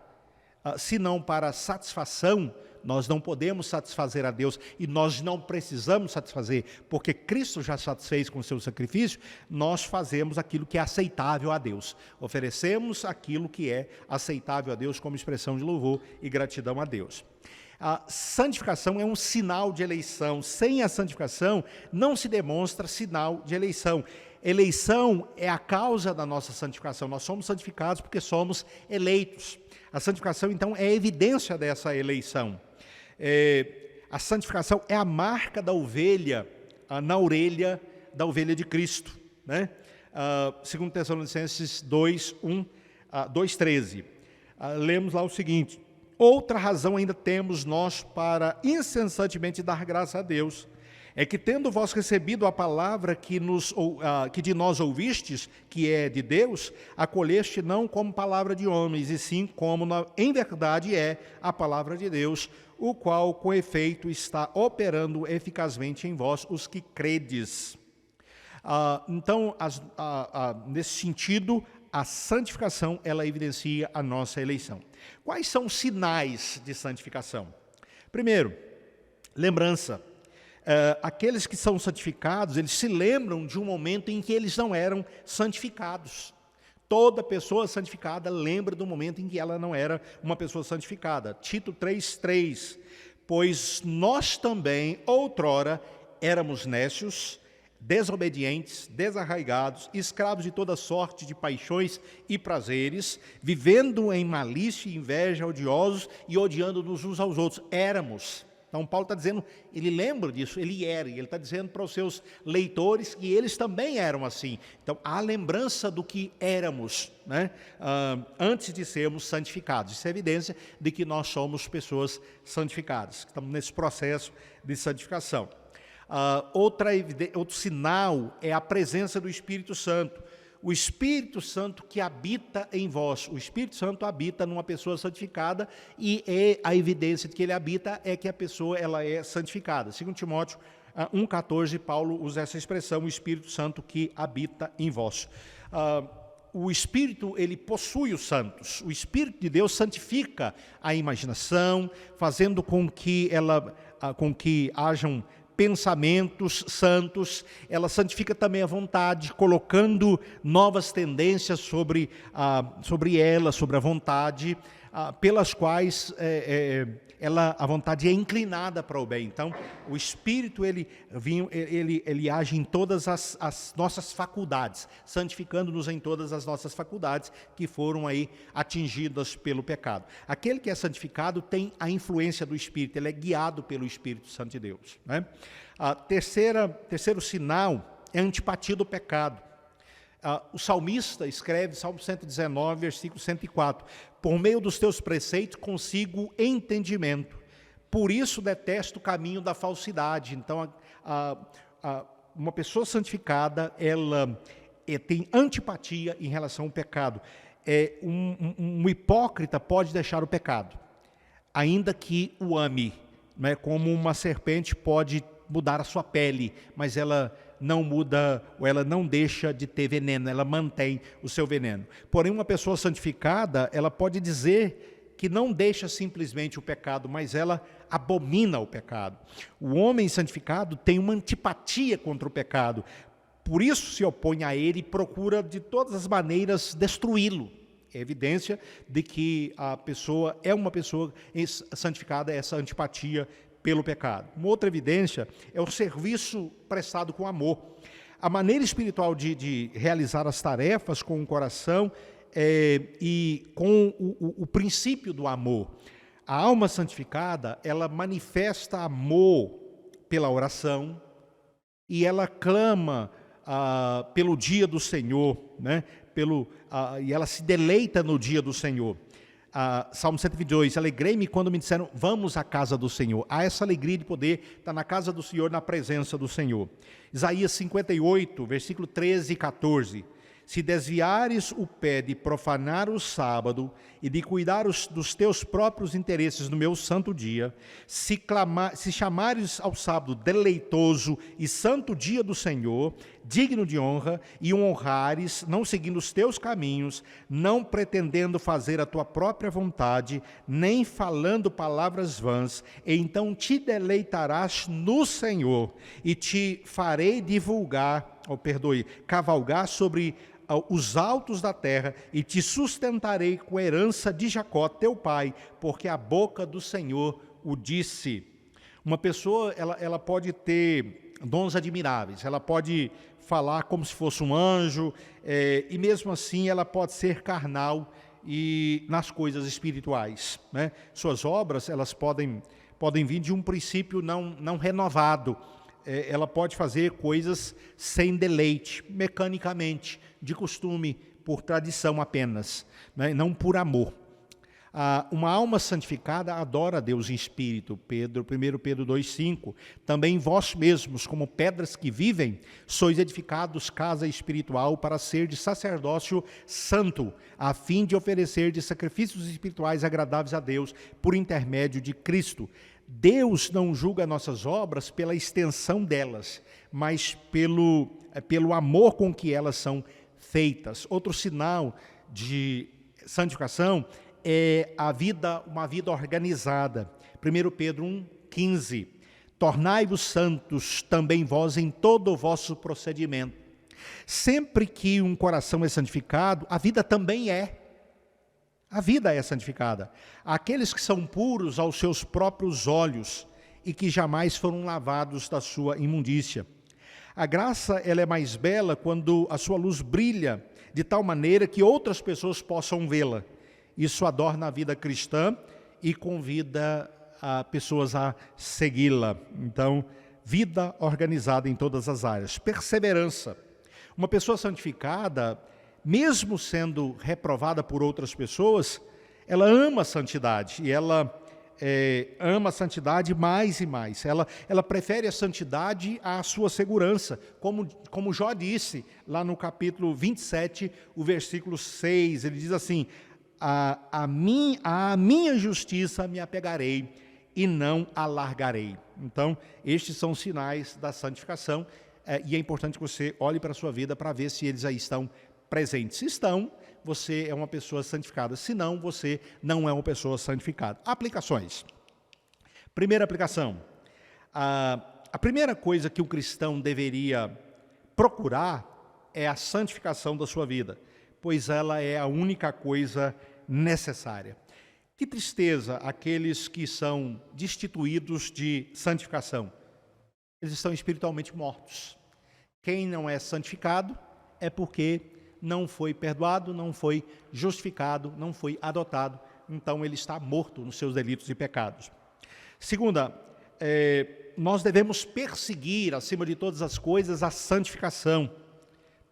Se não para satisfação, nós não podemos satisfazer a Deus e nós não precisamos satisfazer, porque Cristo já satisfez com o seu sacrifício. Nós fazemos aquilo que é aceitável a Deus, oferecemos aquilo que é aceitável a Deus como expressão de louvor e gratidão a Deus. A santificação é um sinal de eleição. Sem a santificação não se demonstra sinal de eleição. Eleição é a causa da nossa santificação. Nós somos santificados porque somos eleitos. A santificação, então, é evidência dessa eleição. A santificação é a marca da ovelha na orelha da ovelha de Cristo, né? 2 Tessalonicenses 2:13. Lemos lá o seguinte: outra razão ainda temos nós para incessantemente dar graça a Deus, é que tendo vós recebido a palavra que de nós ouvistes, que é de Deus, acolheste não como palavra de homens, e sim como em verdade é a palavra de Deus, o qual com efeito está operando eficazmente em vós os que credes. Então, nesse sentido, a santificação, ela evidencia a nossa eleição. Quais são os sinais de santificação? Primeiro, lembrança. Aqueles que são santificados, eles se lembram de um momento em que eles não eram santificados. Toda pessoa santificada lembra do momento em que ela não era uma pessoa santificada. Tito 3:3. Pois nós também, outrora, éramos nécios, desobedientes, desarraigados, escravos de toda sorte de paixões e prazeres, vivendo em malícia e inveja, odiosos e odiando-nos uns aos outros. Éramos. Então, Paulo está dizendo, ele lembra disso, ele era, e ele está dizendo para os seus leitores que eles também eram assim. Então, há lembrança do que éramos, né? Antes de sermos santificados. Isso é evidência de que nós somos pessoas santificadas, estamos nesse processo de santificação. Outro sinal é a presença do Espírito Santo. O Espírito Santo que habita em vós. O Espírito Santo habita numa pessoa santificada e a evidência de que ele habita é que a pessoa ela é santificada. 2 Timóteo 1,14, Paulo usa essa expressão, o Espírito Santo que habita em vós. o Espírito, ele possui os santos. O Espírito de Deus santifica a imaginação, fazendo com que hajam pensamentos santos. Ela santifica também a vontade, colocando novas tendências sobre ela, sobre a vontade, pelas quais a vontade é inclinada para o bem. Então, o Espírito, ele age em todas as nossas faculdades, santificando-nos em todas as nossas faculdades que foram aí atingidas pelo pecado. Aquele que é santificado tem a influência do Espírito, ele é guiado pelo Espírito Santo de Deus, né? Terceiro sinal é a antipatia do pecado. O salmista escreve, Salmo 119, versículo 104, por meio dos teus preceitos consigo entendimento, por isso detesto o caminho da falsidade. Então, uma pessoa santificada, ela tem antipatia em relação ao pecado. Um hipócrita pode deixar o pecado, ainda que o ame, né? Como uma serpente pode mudar a sua pele, mas ela não muda, ou ela não deixa de ter veneno, ela mantém o seu veneno. Porém, uma pessoa santificada, ela pode dizer que não deixa simplesmente o pecado, mas ela abomina o pecado. O homem santificado tem uma antipatia contra o pecado, por isso se opõe a ele e procura de todas as maneiras destruí-lo. É evidência de que a pessoa é uma pessoa santificada, essa antipatia pelo pecado. Uma outra evidência é o serviço prestado com amor. A maneira espiritual de realizar as tarefas com o coração e com o princípio do amor. A alma santificada, ela manifesta amor pela oração e ela clama pelo dia do Senhor, né? E ela se deleita no dia do Senhor. Salmo 122, alegrei-me quando me disseram, vamos à casa do Senhor. Há essa alegria de poder estar na casa do Senhor, na presença do Senhor. Isaías 58, versículo 13 e 14. Se desviares o pé de profanar o sábado e de cuidar dos teus próprios interesses no meu santo dia, se chamares ao sábado deleitoso e santo dia do Senhor, digno de honra, e o honrares, não seguindo os teus caminhos, não pretendendo fazer a tua própria vontade, nem falando palavras vãs, então te deleitarás no Senhor, e te farei cavalgar sobre os altos da terra, e te sustentarei com a herança de Jacó, teu pai, porque a boca do Senhor o disse. Uma pessoa, ela pode ter dons admiráveis, ela pode falar como se fosse um anjo, e mesmo assim ela pode ser carnal e nas coisas espirituais, né? Suas obras, elas podem vir de um princípio não renovado. Ela pode fazer coisas sem deleite, mecanicamente, de costume, por tradição apenas, né? Não por amor. Uma alma santificada adora a Deus em espírito. 1 Pedro 2,5. Também vós mesmos, como pedras que vivem, sois edificados casa espiritual para ser de sacerdócio santo, a fim de oferecer de sacrifícios espirituais agradáveis a Deus, por intermédio de Cristo. Deus não julga nossas obras pela extensão delas, mas pelo amor com que elas são feitas. Outro sinal de santificação é uma vida organizada. 1 Pedro 1,15. Tornai-vos santos também vós em todo o vosso procedimento. Sempre que um coração é santificado, a vida também é. A vida é santificada. Aqueles que são puros aos seus próprios olhos e que jamais foram lavados da sua imundícia. A graça, ela é mais bela quando a sua luz brilha de tal maneira que outras pessoas possam vê-la. Isso adorna a vida cristã e convida pessoas a segui-la. Então, vida organizada em todas as áreas. Perseverança. Uma pessoa santificada, mesmo sendo reprovada por outras pessoas, ela ama a santidade e ela ama a santidade mais e mais. Ela prefere a santidade à sua segurança, como Jó disse lá no capítulo 27, o versículo 6, ele diz assim, a minha justiça me apegarei e não a largarei. Então, estes são os sinais da santificação, e é importante que você olhe para a sua vida para ver se eles aí estão presentes estão, você é uma pessoa santificada. Se não, você não é uma pessoa santificada. Aplicações. Primeira aplicação. A primeira coisa que o cristão deveria procurar é a santificação da sua vida, pois ela é a única coisa necessária. Que tristeza aqueles que são destituídos de santificação. Eles estão espiritualmente mortos. Quem não é santificado é porque não foi perdoado, não foi justificado, não foi adotado. Então ele está morto nos seus delitos e pecados. Segunda, nós devemos perseguir, acima de todas as coisas, a santificação.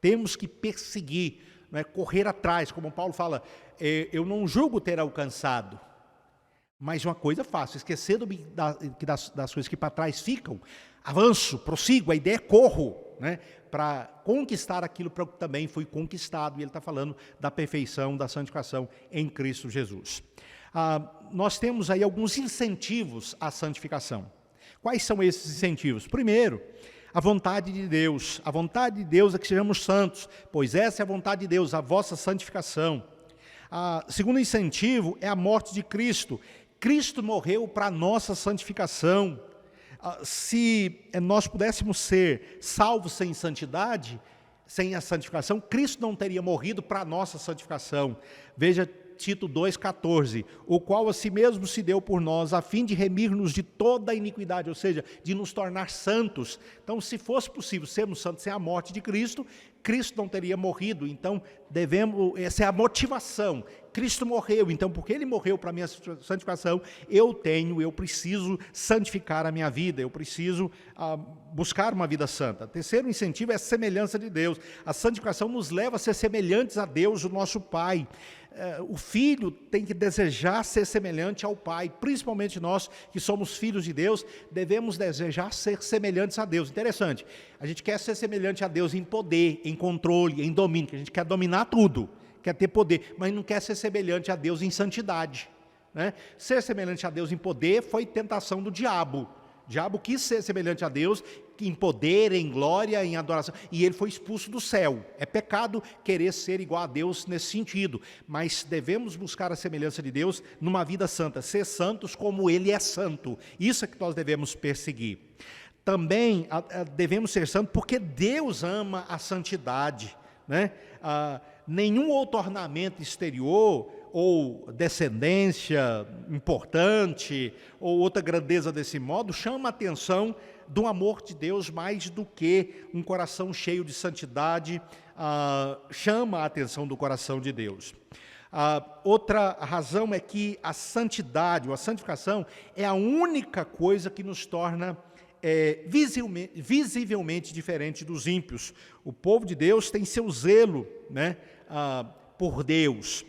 Temos que perseguir, não é, correr atrás, como Paulo fala, eu não julgo ter alcançado, mas uma coisa faço, esquecer das coisas que para trás ficam, avanço, prossigo, a ideia é corro, né, para conquistar aquilo que também foi conquistado, e ele está falando da perfeição, da santificação em Cristo Jesus. Nós temos aí alguns incentivos à santificação. Quais são esses incentivos? Primeiro, a vontade de Deus. A vontade de Deus é que sejamos santos, pois essa é a vontade de Deus, a vossa santificação. Segundo incentivo é a morte de Cristo. Cristo morreu para a nossa santificação. Se nós pudéssemos ser salvos sem santidade, sem a santificação, Cristo não teria morrido para a nossa santificação. Veja Tito 2,14, o qual a si mesmo se deu por nós, a fim de remir-nos de toda a iniquidade, ou seja, de nos tornar santos. Então, se fosse possível sermos santos sem a morte de Cristo, Cristo não teria morrido. Então, essa é a motivação. Cristo morreu, então, porque Ele morreu para a minha santificação, eu preciso santificar a minha vida, eu preciso buscar uma vida santa. Terceiro incentivo é a semelhança de Deus. A santificação nos leva a ser semelhantes a Deus, o nosso Pai. O filho tem que desejar ser semelhante ao pai, principalmente nós que somos filhos de Deus, devemos desejar ser semelhantes a Deus. Interessante, a gente quer ser semelhante a Deus em poder, em controle, em domínio, que a gente quer dominar tudo, quer ter poder, mas não quer ser semelhante a Deus em santidade, né? Ser semelhante a Deus em poder foi tentação do diabo. O diabo quis ser semelhante a Deus em poder, em glória, em adoração, e ele foi expulso do céu. É pecado querer ser igual a Deus nesse sentido, mas devemos buscar a semelhança de Deus numa vida santa, ser santos como Ele é santo. Isso é que nós devemos perseguir. Também devemos ser santos porque Deus ama a santidade, né? Nenhum outro ornamento exterior ou descendência importante ou outra grandeza desse modo chama a atenção do amor de Deus mais do que um coração cheio de santidade chama a atenção do coração de Deus. Outra razão é que a santidade ou a santificação é a única coisa que nos torna visivelmente diferente dos ímpios. O povo de Deus tem seu zelo, né, por Deus.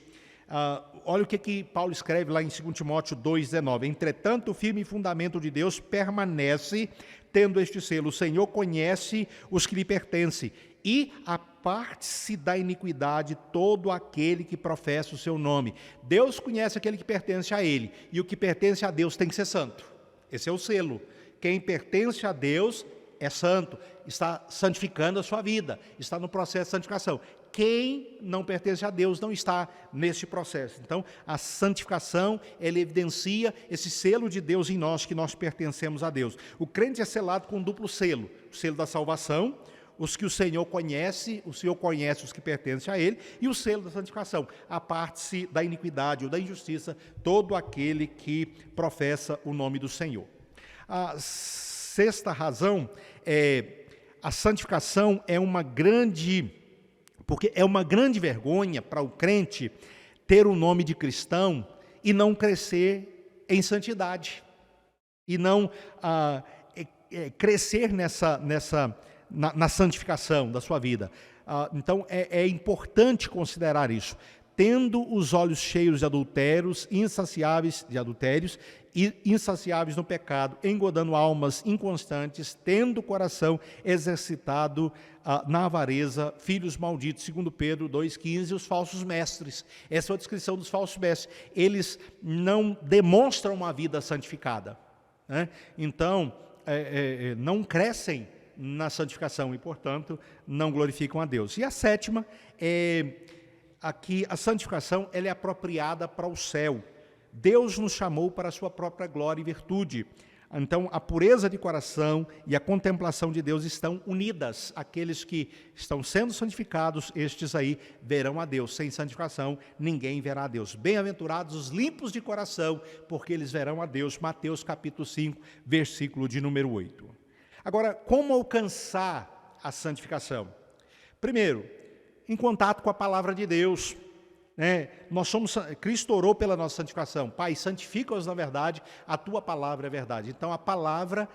Olha o que Paulo escreve lá em 2 Timóteo 2,19. Entretanto, o firme fundamento de Deus permanece, tendo este selo: o Senhor conhece os que lhe pertencem, e aparte-se da iniquidade todo aquele que professa o seu nome. Deus conhece aquele que pertence a Ele, e o que pertence a Deus tem que ser santo. Esse é o selo. Quem pertence a Deus é santo, está santificando a sua vida, está no processo de santificação. Quem não pertence a Deus não está nesse processo. Então, a santificação, ela evidencia esse selo de Deus em nós, que nós pertencemos a Deus. O crente é selado com um duplo selo: o selo da salvação, os que o Senhor conhece os que pertencem a Ele, e o selo da santificação: aparte-se da iniquidade ou da injustiça todo aquele que professa o nome do Senhor. A sexta razão é a santificação porque é uma grande vergonha para o crente ter o nome de cristão e não crescer em santidade, e não crescer na santificação da sua vida. Então é importante considerar isso. Tendo os olhos cheios de adultérios, insaciáveis no pecado, engodando almas inconstantes, tendo o coração exercitado na avareza, filhos malditos, segundo Pedro 2,15, os falsos mestres. Essa é a descrição dos falsos mestres. Eles não demonstram uma vida santificada, né? Então, não crescem na santificação e, portanto, não glorificam a Deus. E a sétima é aqui a santificação, ela é apropriada para o céu. Deus nos chamou para a sua própria glória e virtude. Então, a pureza de coração e a contemplação de Deus estão unidas. Aqueles que estão sendo santificados, estes aí verão a Deus. Sem santificação, ninguém verá a Deus. Bem-aventurados os limpos de coração, porque eles verão a Deus. Mateus capítulo 5, versículo de número 8. Agora, como alcançar a santificação? Primeiro, em contato com a palavra de Deus. Cristo orou pela nossa santificação. Pai, santifica-os na verdade, a tua palavra é verdade. Então a palavra,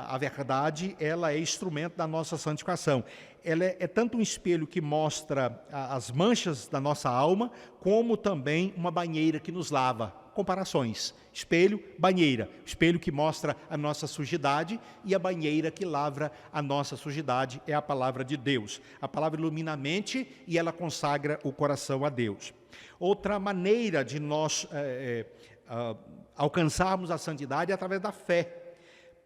a verdade, ela é instrumento da nossa santificação. Ela é tanto um espelho que mostra as manchas da nossa alma, como também uma banheira que nos lava. Comparações: espelho, banheira. Espelho que mostra a nossa sujidade e a banheira que lavra a nossa sujidade é a palavra de Deus. A palavra ilumina a mente e ela consagra o coração a Deus. Outra maneira de nós alcançarmos a santidade é através da fé,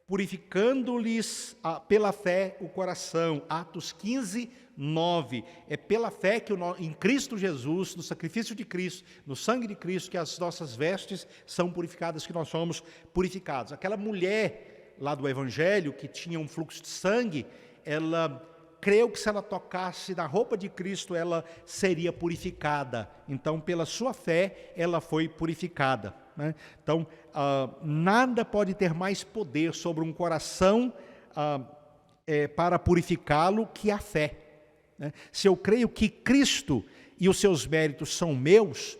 purificando-lhes pela fé o coração. Atos 15, 9. É pela fé que em Cristo Jesus, no sacrifício de Cristo, no sangue de Cristo, que as nossas vestes são purificadas, que nós somos purificados. Aquela mulher lá do Evangelho, que tinha um fluxo de sangue, ela creu que se ela tocasse na roupa de Cristo, ela seria purificada. Então, pela sua fé, ela foi purificada. Então, nada pode ter mais poder sobre um coração para purificá-lo que a fé. Se eu creio que Cristo e os seus méritos são meus,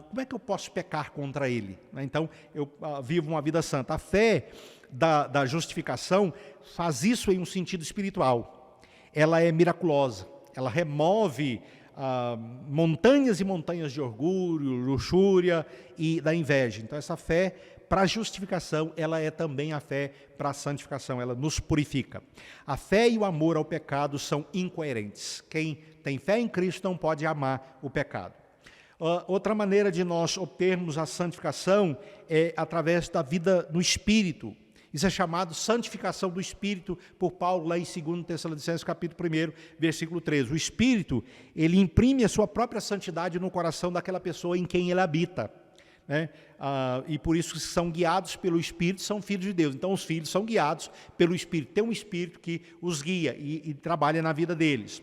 como é que eu posso pecar contra Ele? Então, eu vivo uma vida santa. A fé da justificação faz isso em um sentido espiritual. Ela é miraculosa, ela remove montanhas e montanhas de orgulho, luxúria e da inveja. Então essa fé para a justificação, ela é também a fé para a santificação, ela nos purifica. A fé e o amor ao pecado são incoerentes. Quem tem fé em Cristo não pode amar o pecado. Outra maneira de nós obtermos a santificação é através da vida no Espírito. Isso é chamado santificação do Espírito por Paulo lá em 2 Tessalonicenses capítulo 1, versículo 13. O Espírito, ele imprime a sua própria santidade no coração daquela pessoa em quem ele habita. E por isso que são guiados pelo Espírito, são filhos de Deus. Então os filhos são guiados pelo Espírito. Tem um Espírito que os guia e trabalha na vida deles.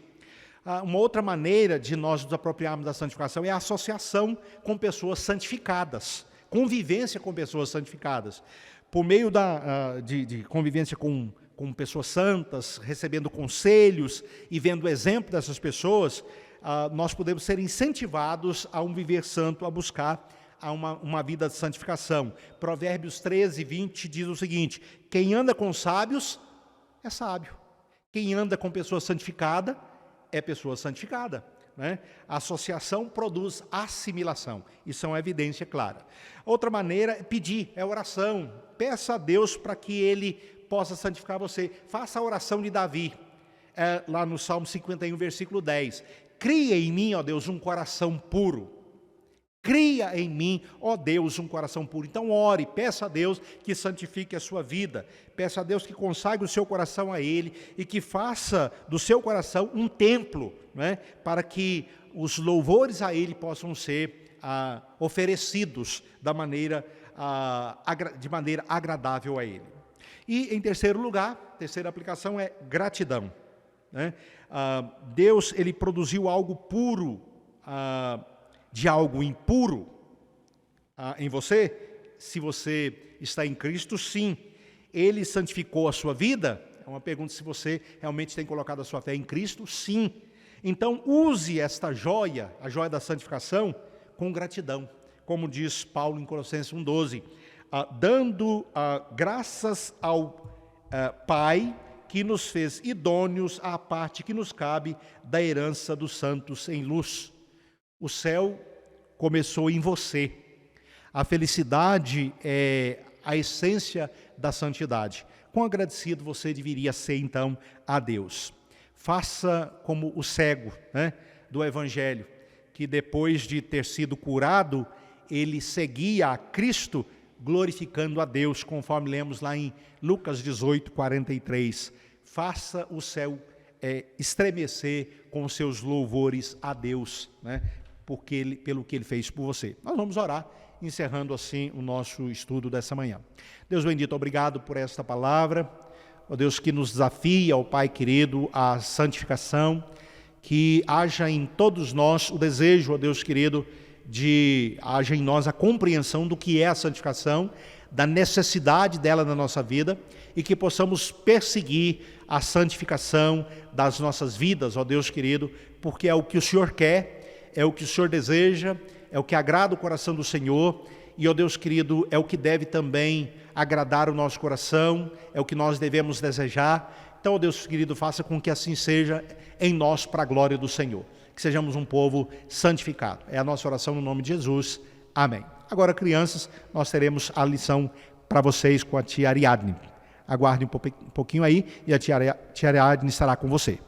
Uma outra maneira de nós nos apropriarmos da santificação é a associação com pessoas santificadas, convivência com pessoas santificadas. Por meio de convivência com pessoas santas, recebendo conselhos e vendo o exemplo dessas pessoas, nós podemos ser incentivados a um viver santo, a buscar uma vida de santificação. Provérbios 13, 20 diz o seguinte: quem anda com sábios é sábio, quem anda com pessoa santificada é pessoa santificada. A associação produz assimilação, isso é uma evidência clara. Outra maneira é pedir, é oração. Peça a Deus para que Ele possa santificar você. Faça a oração de Davi, lá no Salmo 51, versículo 10. Cria em mim, ó Deus, um coração puro. Cria em mim, ó Deus, um coração puro. Então ore, peça a Deus que santifique a sua vida. Peça a Deus que consagre o seu coração a Ele e que faça do seu coração um templo, para que os louvores a Ele possam ser oferecidos de maneira agradável a Ele. E em terceiro lugar, terceira aplicação é gratidão. Deus, Ele produziu algo puro de algo impuro em você. Se você está em Cristo, sim. Ele santificou a sua vida? É uma pergunta se você realmente tem colocado a sua fé em Cristo, sim. Então use esta joia, a joia da santificação, com gratidão. Como diz Paulo em Colossenses 1,12, dando graças ao Pai que nos fez idôneos à parte que nos cabe da herança dos santos em luz. O céu começou em você. A felicidade é a essência da santidade. Quão agradecido você deveria ser, então, a Deus. Faça como o cego do Evangelho, que depois de ter sido curado, ele seguia a Cristo, glorificando a Deus, conforme lemos lá em Lucas 18, 43. faça o céu estremecer com os seus louvores a Deus, né? Pelo que Ele fez por você. Nós vamos orar, encerrando assim o nosso estudo dessa manhã. Deus bendito, obrigado por esta palavra, ó Deus, que nos desafia, ó Pai querido, a santificação, que haja em todos nós o desejo, ó Deus querido, haja em nós a compreensão do que é a santificação, da necessidade dela na nossa vida, e que possamos perseguir a santificação das nossas vidas, ó Deus querido, porque é o que o Senhor quer, é o que o Senhor deseja, é o que agrada o coração do Senhor, e, ó Deus querido, é o que deve também agradar o nosso coração, é o que nós devemos desejar. Então, ó Deus querido, faça com que assim seja em nós, para a glória do Senhor. Que sejamos um povo santificado. É a nossa oração no nome de Jesus. Amém. Agora, crianças, nós teremos a lição para vocês com a tia Ariadne. Aguarde um pouquinho aí e a tia Ariadne estará com você.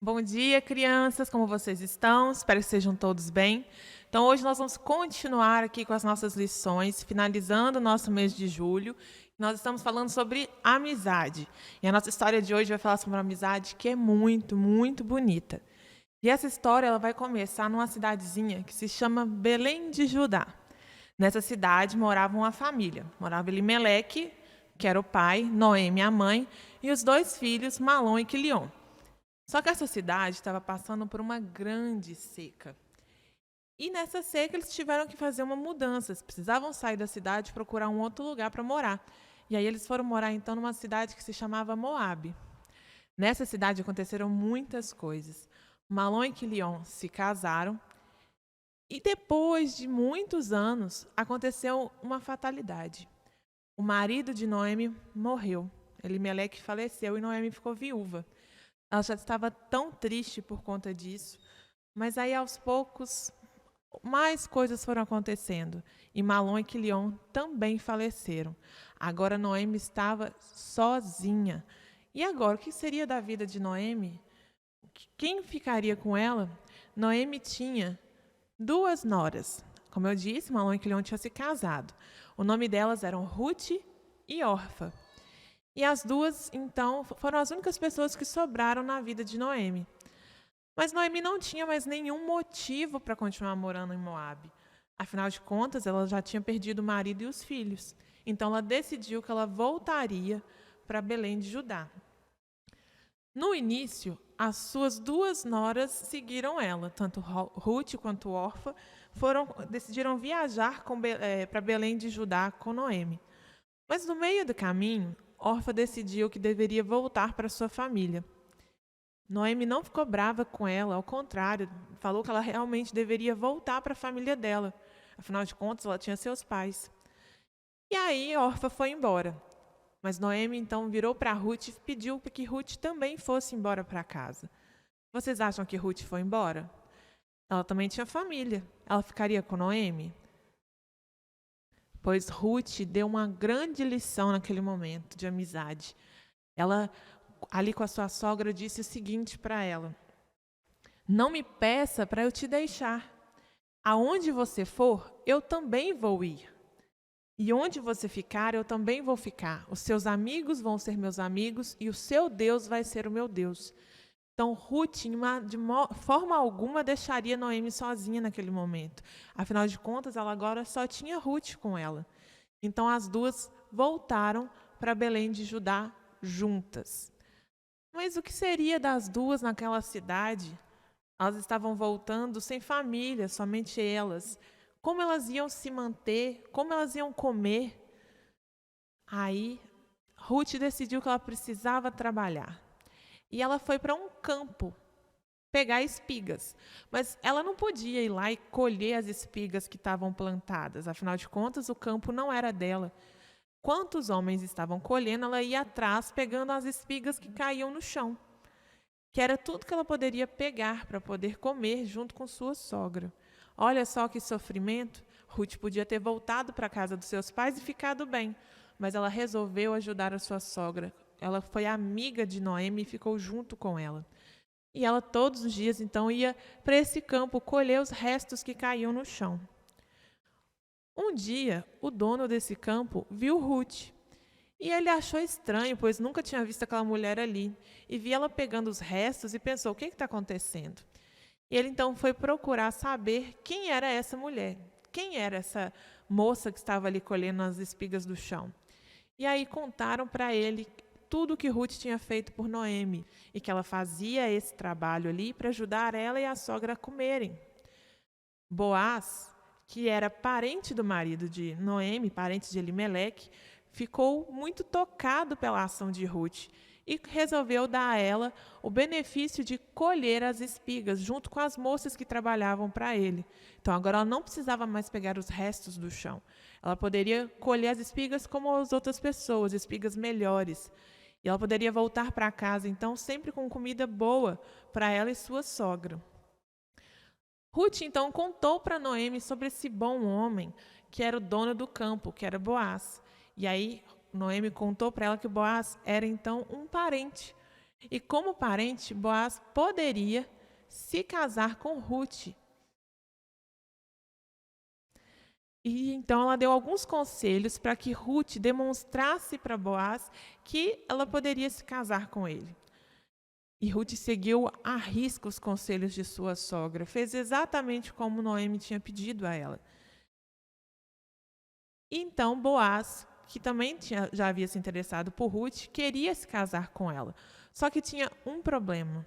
Bom dia, crianças, como vocês estão? Espero que estejam todos bem. Então, hoje nós vamos continuar aqui com as nossas lições, finalizando o nosso mês de julho. Nós estamos falando sobre amizade. E a nossa história de hoje vai falar sobre uma amizade que é muito, muito bonita. E essa história ela vai começar numa cidadezinha que se chama Belém de Judá. Nessa cidade morava uma família. Morava Elimeleque, que era o pai, Noemi, a mãe, e os dois filhos, Malom e Quilion. Só que essa cidade estava passando por uma grande seca. E nessa seca eles tiveram que fazer uma mudança. Eles precisavam sair da cidade e procurar um outro lugar para morar. E aí eles foram morar então numa cidade que se chamava Moabe. Nessa cidade aconteceram muitas coisas. Malom e Quilion se casaram. E depois de muitos anos aconteceu uma fatalidade. O marido de Noemi morreu. Elimeleque faleceu e Noemi ficou viúva. Ela já estava tão triste por conta disso, mas aí aos poucos mais coisas foram acontecendo e Malom e Quilion também faleceram. Agora Noemi estava sozinha. E agora, o que seria da vida de Noemi? Quem ficaria com ela? Noemi tinha 2 noras. Como eu disse, Malom e Quilion tinham se casado. O nome delas eram Ruth e Orfa. E as duas, então, foram as únicas pessoas que sobraram na vida de Noemi. Mas Noemi não tinha mais nenhum motivo para continuar morando em Moabe. Afinal de contas, ela já tinha perdido o marido e os filhos. Então, ela decidiu que ela voltaria para Belém de Judá. No início, as suas duas noras seguiram ela, tanto Ruth quanto Orfa decidiram viajar para Belém de Judá com Noemi. Mas no meio do caminho, Orfa decidiu que deveria voltar para sua família. Noemi não ficou brava com ela, ao contrário, falou que ela realmente deveria voltar para a família dela. Afinal de contas, ela tinha seus pais. E aí, Orfa foi embora. Mas Noemi então virou para Ruth e pediu que Ruth também fosse embora para casa. Vocês acham que Ruth foi embora? Ela também tinha família. Ela ficaria com Noemi? Pois Ruth deu uma grande lição naquele momento de amizade. Ela, ali com a sua sogra, disse o seguinte para ela: não me peça para eu te deixar. Aonde você for, eu também vou ir. E onde você ficar, eu também vou ficar. Os seus amigos vão ser meus amigos e o seu Deus vai ser o meu Deus. Então, Ruth, de forma alguma, deixaria Noemi sozinha naquele momento. Afinal de contas, ela agora só tinha Ruth com ela. Então, as duas voltaram para Belém de Judá juntas. Mas o que seria das duas naquela cidade? Elas estavam voltando sem família, somente elas. Como elas iam se manter? Como elas iam comer? Aí, Ruth decidiu que ela precisava trabalhar. E ela foi para um campo pegar espigas. Mas ela não podia ir lá e colher as espigas que estavam plantadas. Afinal de contas, o campo não era dela. Quantos homens estavam colhendo, ela ia atrás pegando as espigas que caíam no chão. Que era tudo que ela poderia pegar para poder comer junto com sua sogra. Olha só que sofrimento. Ruth podia ter voltado para a casa dos seus pais e ficado bem, mas ela resolveu ajudar a sua sogra. Ela foi amiga de Noemi e ficou junto com ela. E ela todos os dias, então, ia para esse campo colher os restos que caíam no chão. Um dia, o dono desse campo viu Ruth. E ele achou estranho, pois nunca tinha visto aquela mulher ali. E via ela pegando os restos e pensou: o que está acontecendo? E ele então foi procurar saber quem era essa mulher, quem era essa moça que estava ali colhendo as espigas do chão. E aí contaram para ele tudo o que Ruth tinha feito por Noemi e que ela fazia esse trabalho ali para ajudar ela e a sogra a comerem. Boaz, que era parente do marido de Noemi, parente de Elimeleque, ficou muito tocado pela ação de Ruth e resolveu dar a ela o benefício de colher as espigas, junto com as moças que trabalhavam para ele. Então, agora ela não precisava mais pegar os restos do chão. Ela poderia colher as espigas como as outras pessoas, espigas melhores. E ela poderia voltar para casa, então, sempre com comida boa para ela e sua sogra. Ruth, então, contou para Noemi sobre esse bom homem, que era o dono do campo, que era Boaz. E aí, Noemi contou para ela que Boaz era, então, um parente. E como parente, Boaz poderia se casar com Ruth. E então ela deu alguns conselhos para que Ruth demonstrasse para Boaz que ela poderia se casar com ele. E Ruth seguiu à risca os conselhos de sua sogra, fez exatamente como Noemi tinha pedido a ela. E então Boaz, que também já havia se interessado por Ruth, queria se casar com ela. Só que tinha um problema.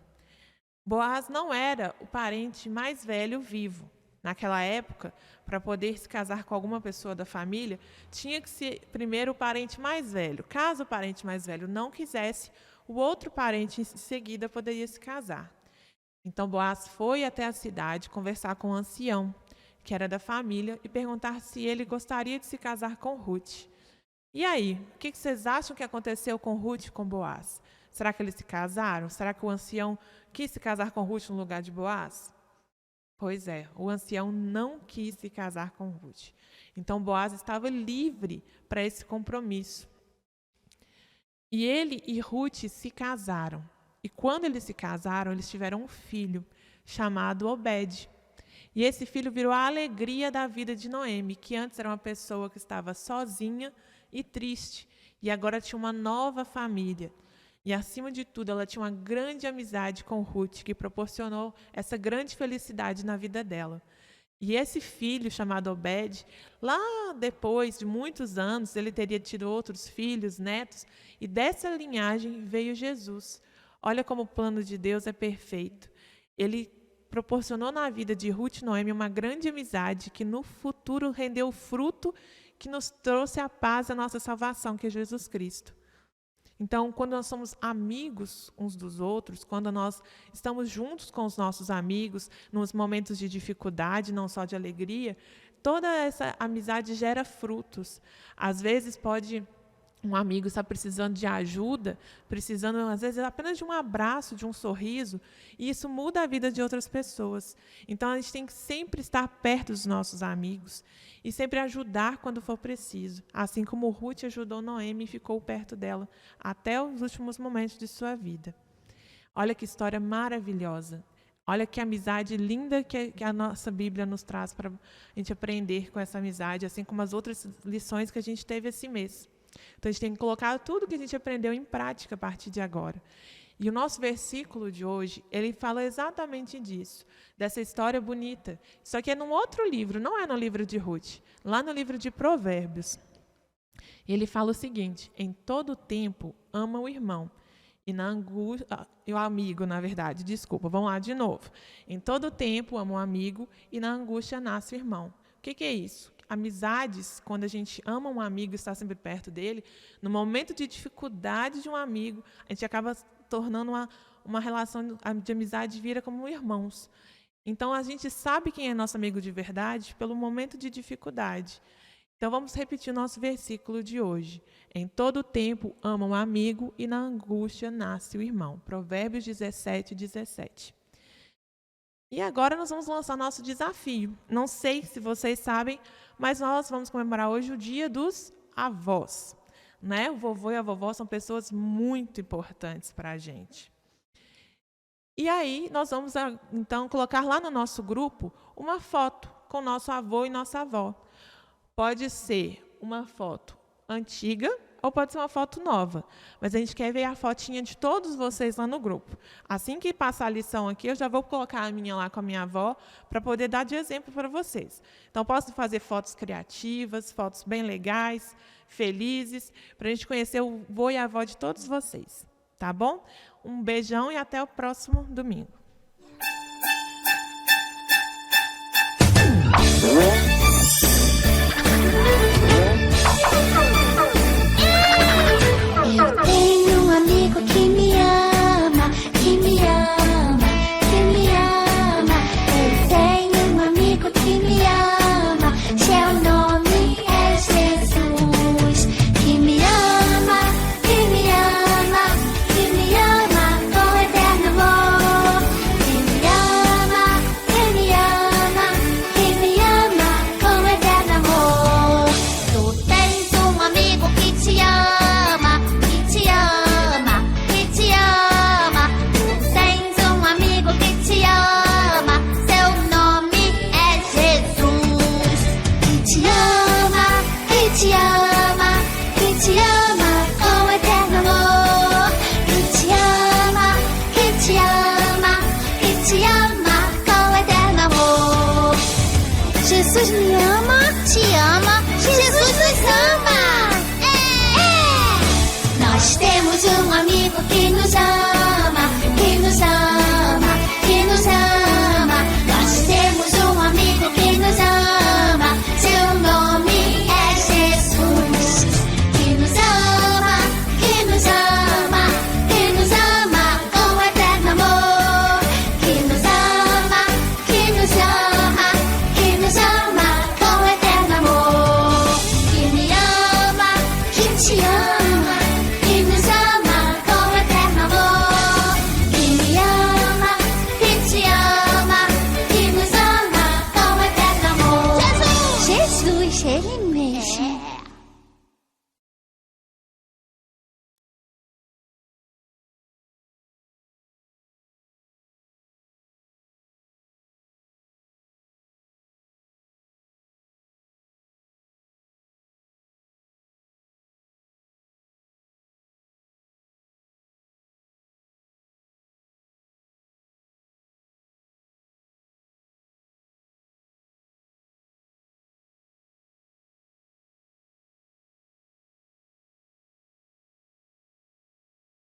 Boaz não era o parente mais velho vivo. Naquela época, para poder se casar com alguma pessoa da família, tinha que ser primeiro o parente mais velho. Caso o parente mais velho não quisesse, o outro parente em seguida poderia se casar. Então Boaz foi até a cidade conversar com o ancião, que era da família, e perguntar se ele gostaria de se casar com Ruth. E aí, o que vocês acham que aconteceu com Ruth e com Boaz? Será que eles se casaram? Será que o ancião quis se casar com Ruth no lugar de Boaz? Pois é, o ancião não quis se casar com Ruth. Então Boaz estava livre para esse compromisso. E ele e Ruth se casaram. E quando eles se casaram, eles tiveram um filho chamado Obed. E esse filho virou a alegria da vida de Noemi, que antes era uma pessoa que estava sozinha e triste, e agora tinha uma nova família. E, acima de tudo, ela tinha uma grande amizade com Ruth, que proporcionou essa grande felicidade na vida dela. E esse filho, chamado Obed, lá depois de muitos anos, ele teria tido outros filhos, netos, e dessa linhagem veio Jesus. Olha como o plano de Deus é perfeito. Ele proporcionou na vida de Ruth e Noemi uma grande amizade que no futuro rendeu o fruto que nos trouxe a paz e a nossa salvação, que é Jesus Cristo. Então, quando nós somos amigos uns dos outros, quando nós estamos juntos com os nossos amigos, nos momentos de dificuldade, não só de alegria, toda essa amizade gera frutos. Às vezes um amigo estar precisando de ajuda, precisando, às vezes, apenas de um abraço, de um sorriso, e isso muda a vida de outras pessoas. Então, a gente tem que sempre estar perto dos nossos amigos e sempre ajudar quando for preciso, assim como Ruth ajudou Noemi e ficou perto dela até os últimos momentos de sua vida. Olha que história maravilhosa. Olha que amizade linda que a nossa Bíblia nos traz para a gente aprender com essa amizade, assim como as outras lições que a gente teve esse mês. Então, a gente tem que colocar tudo que a gente aprendeu em prática a partir de agora. E o nosso versículo de hoje, ele fala exatamente disso, dessa história bonita. Só que é num outro livro, não é no livro de Ruth, lá no livro de Provérbios. Ele fala o seguinte: em todo tempo ama o irmão, e na angústia, o amigo, na verdade, desculpa, vamos lá de novo. Em todo tempo ama o amigo, e na angústia nasce o irmão. O que é isso? Amizades, quando a gente ama um amigo e está sempre perto dele, no momento de dificuldade de um amigo, a gente acaba tornando uma relação de amizade, vira como irmãos. Então, a gente sabe quem é nosso amigo de verdade pelo momento de dificuldade. Então, vamos repetir o nosso versículo de hoje. Em todo tempo ama o amigo e na angústia nasce o irmão. Provérbios 17, 17. E agora nós vamos lançar nosso desafio. Não sei se vocês sabem, mas nós vamos comemorar hoje o Dia dos Avós. Né? O vovô e a vovó são pessoas muito importantes para a gente. E aí nós vamos, então, colocar lá no nosso grupo uma foto com nosso avô e nossa avó. Pode ser uma foto antiga ou pode ser uma foto nova. Mas a gente quer ver a fotinha de todos vocês lá no grupo. Assim que passar a lição aqui, eu já vou colocar a minha lá com a minha avó para poder dar de exemplo para vocês. Então, posso fazer fotos criativas, fotos bem legais, felizes, para a gente conhecer o vô e a avó de todos vocês. Tá bom? Um beijão e até o próximo domingo. Eu tenho um amigo que me ama, que me ama, que me ama. Eu tenho um amigo que me ama, seu nome é Jesus. Que me ama, que me ama, que me ama com eterno amor. Que me ama, que me ama, que me ama com eterno amor. Tu tens um amigo que te ama. Jesus me ama, te ama, Jesus nos ama. Nós temos um amigo que nos ama.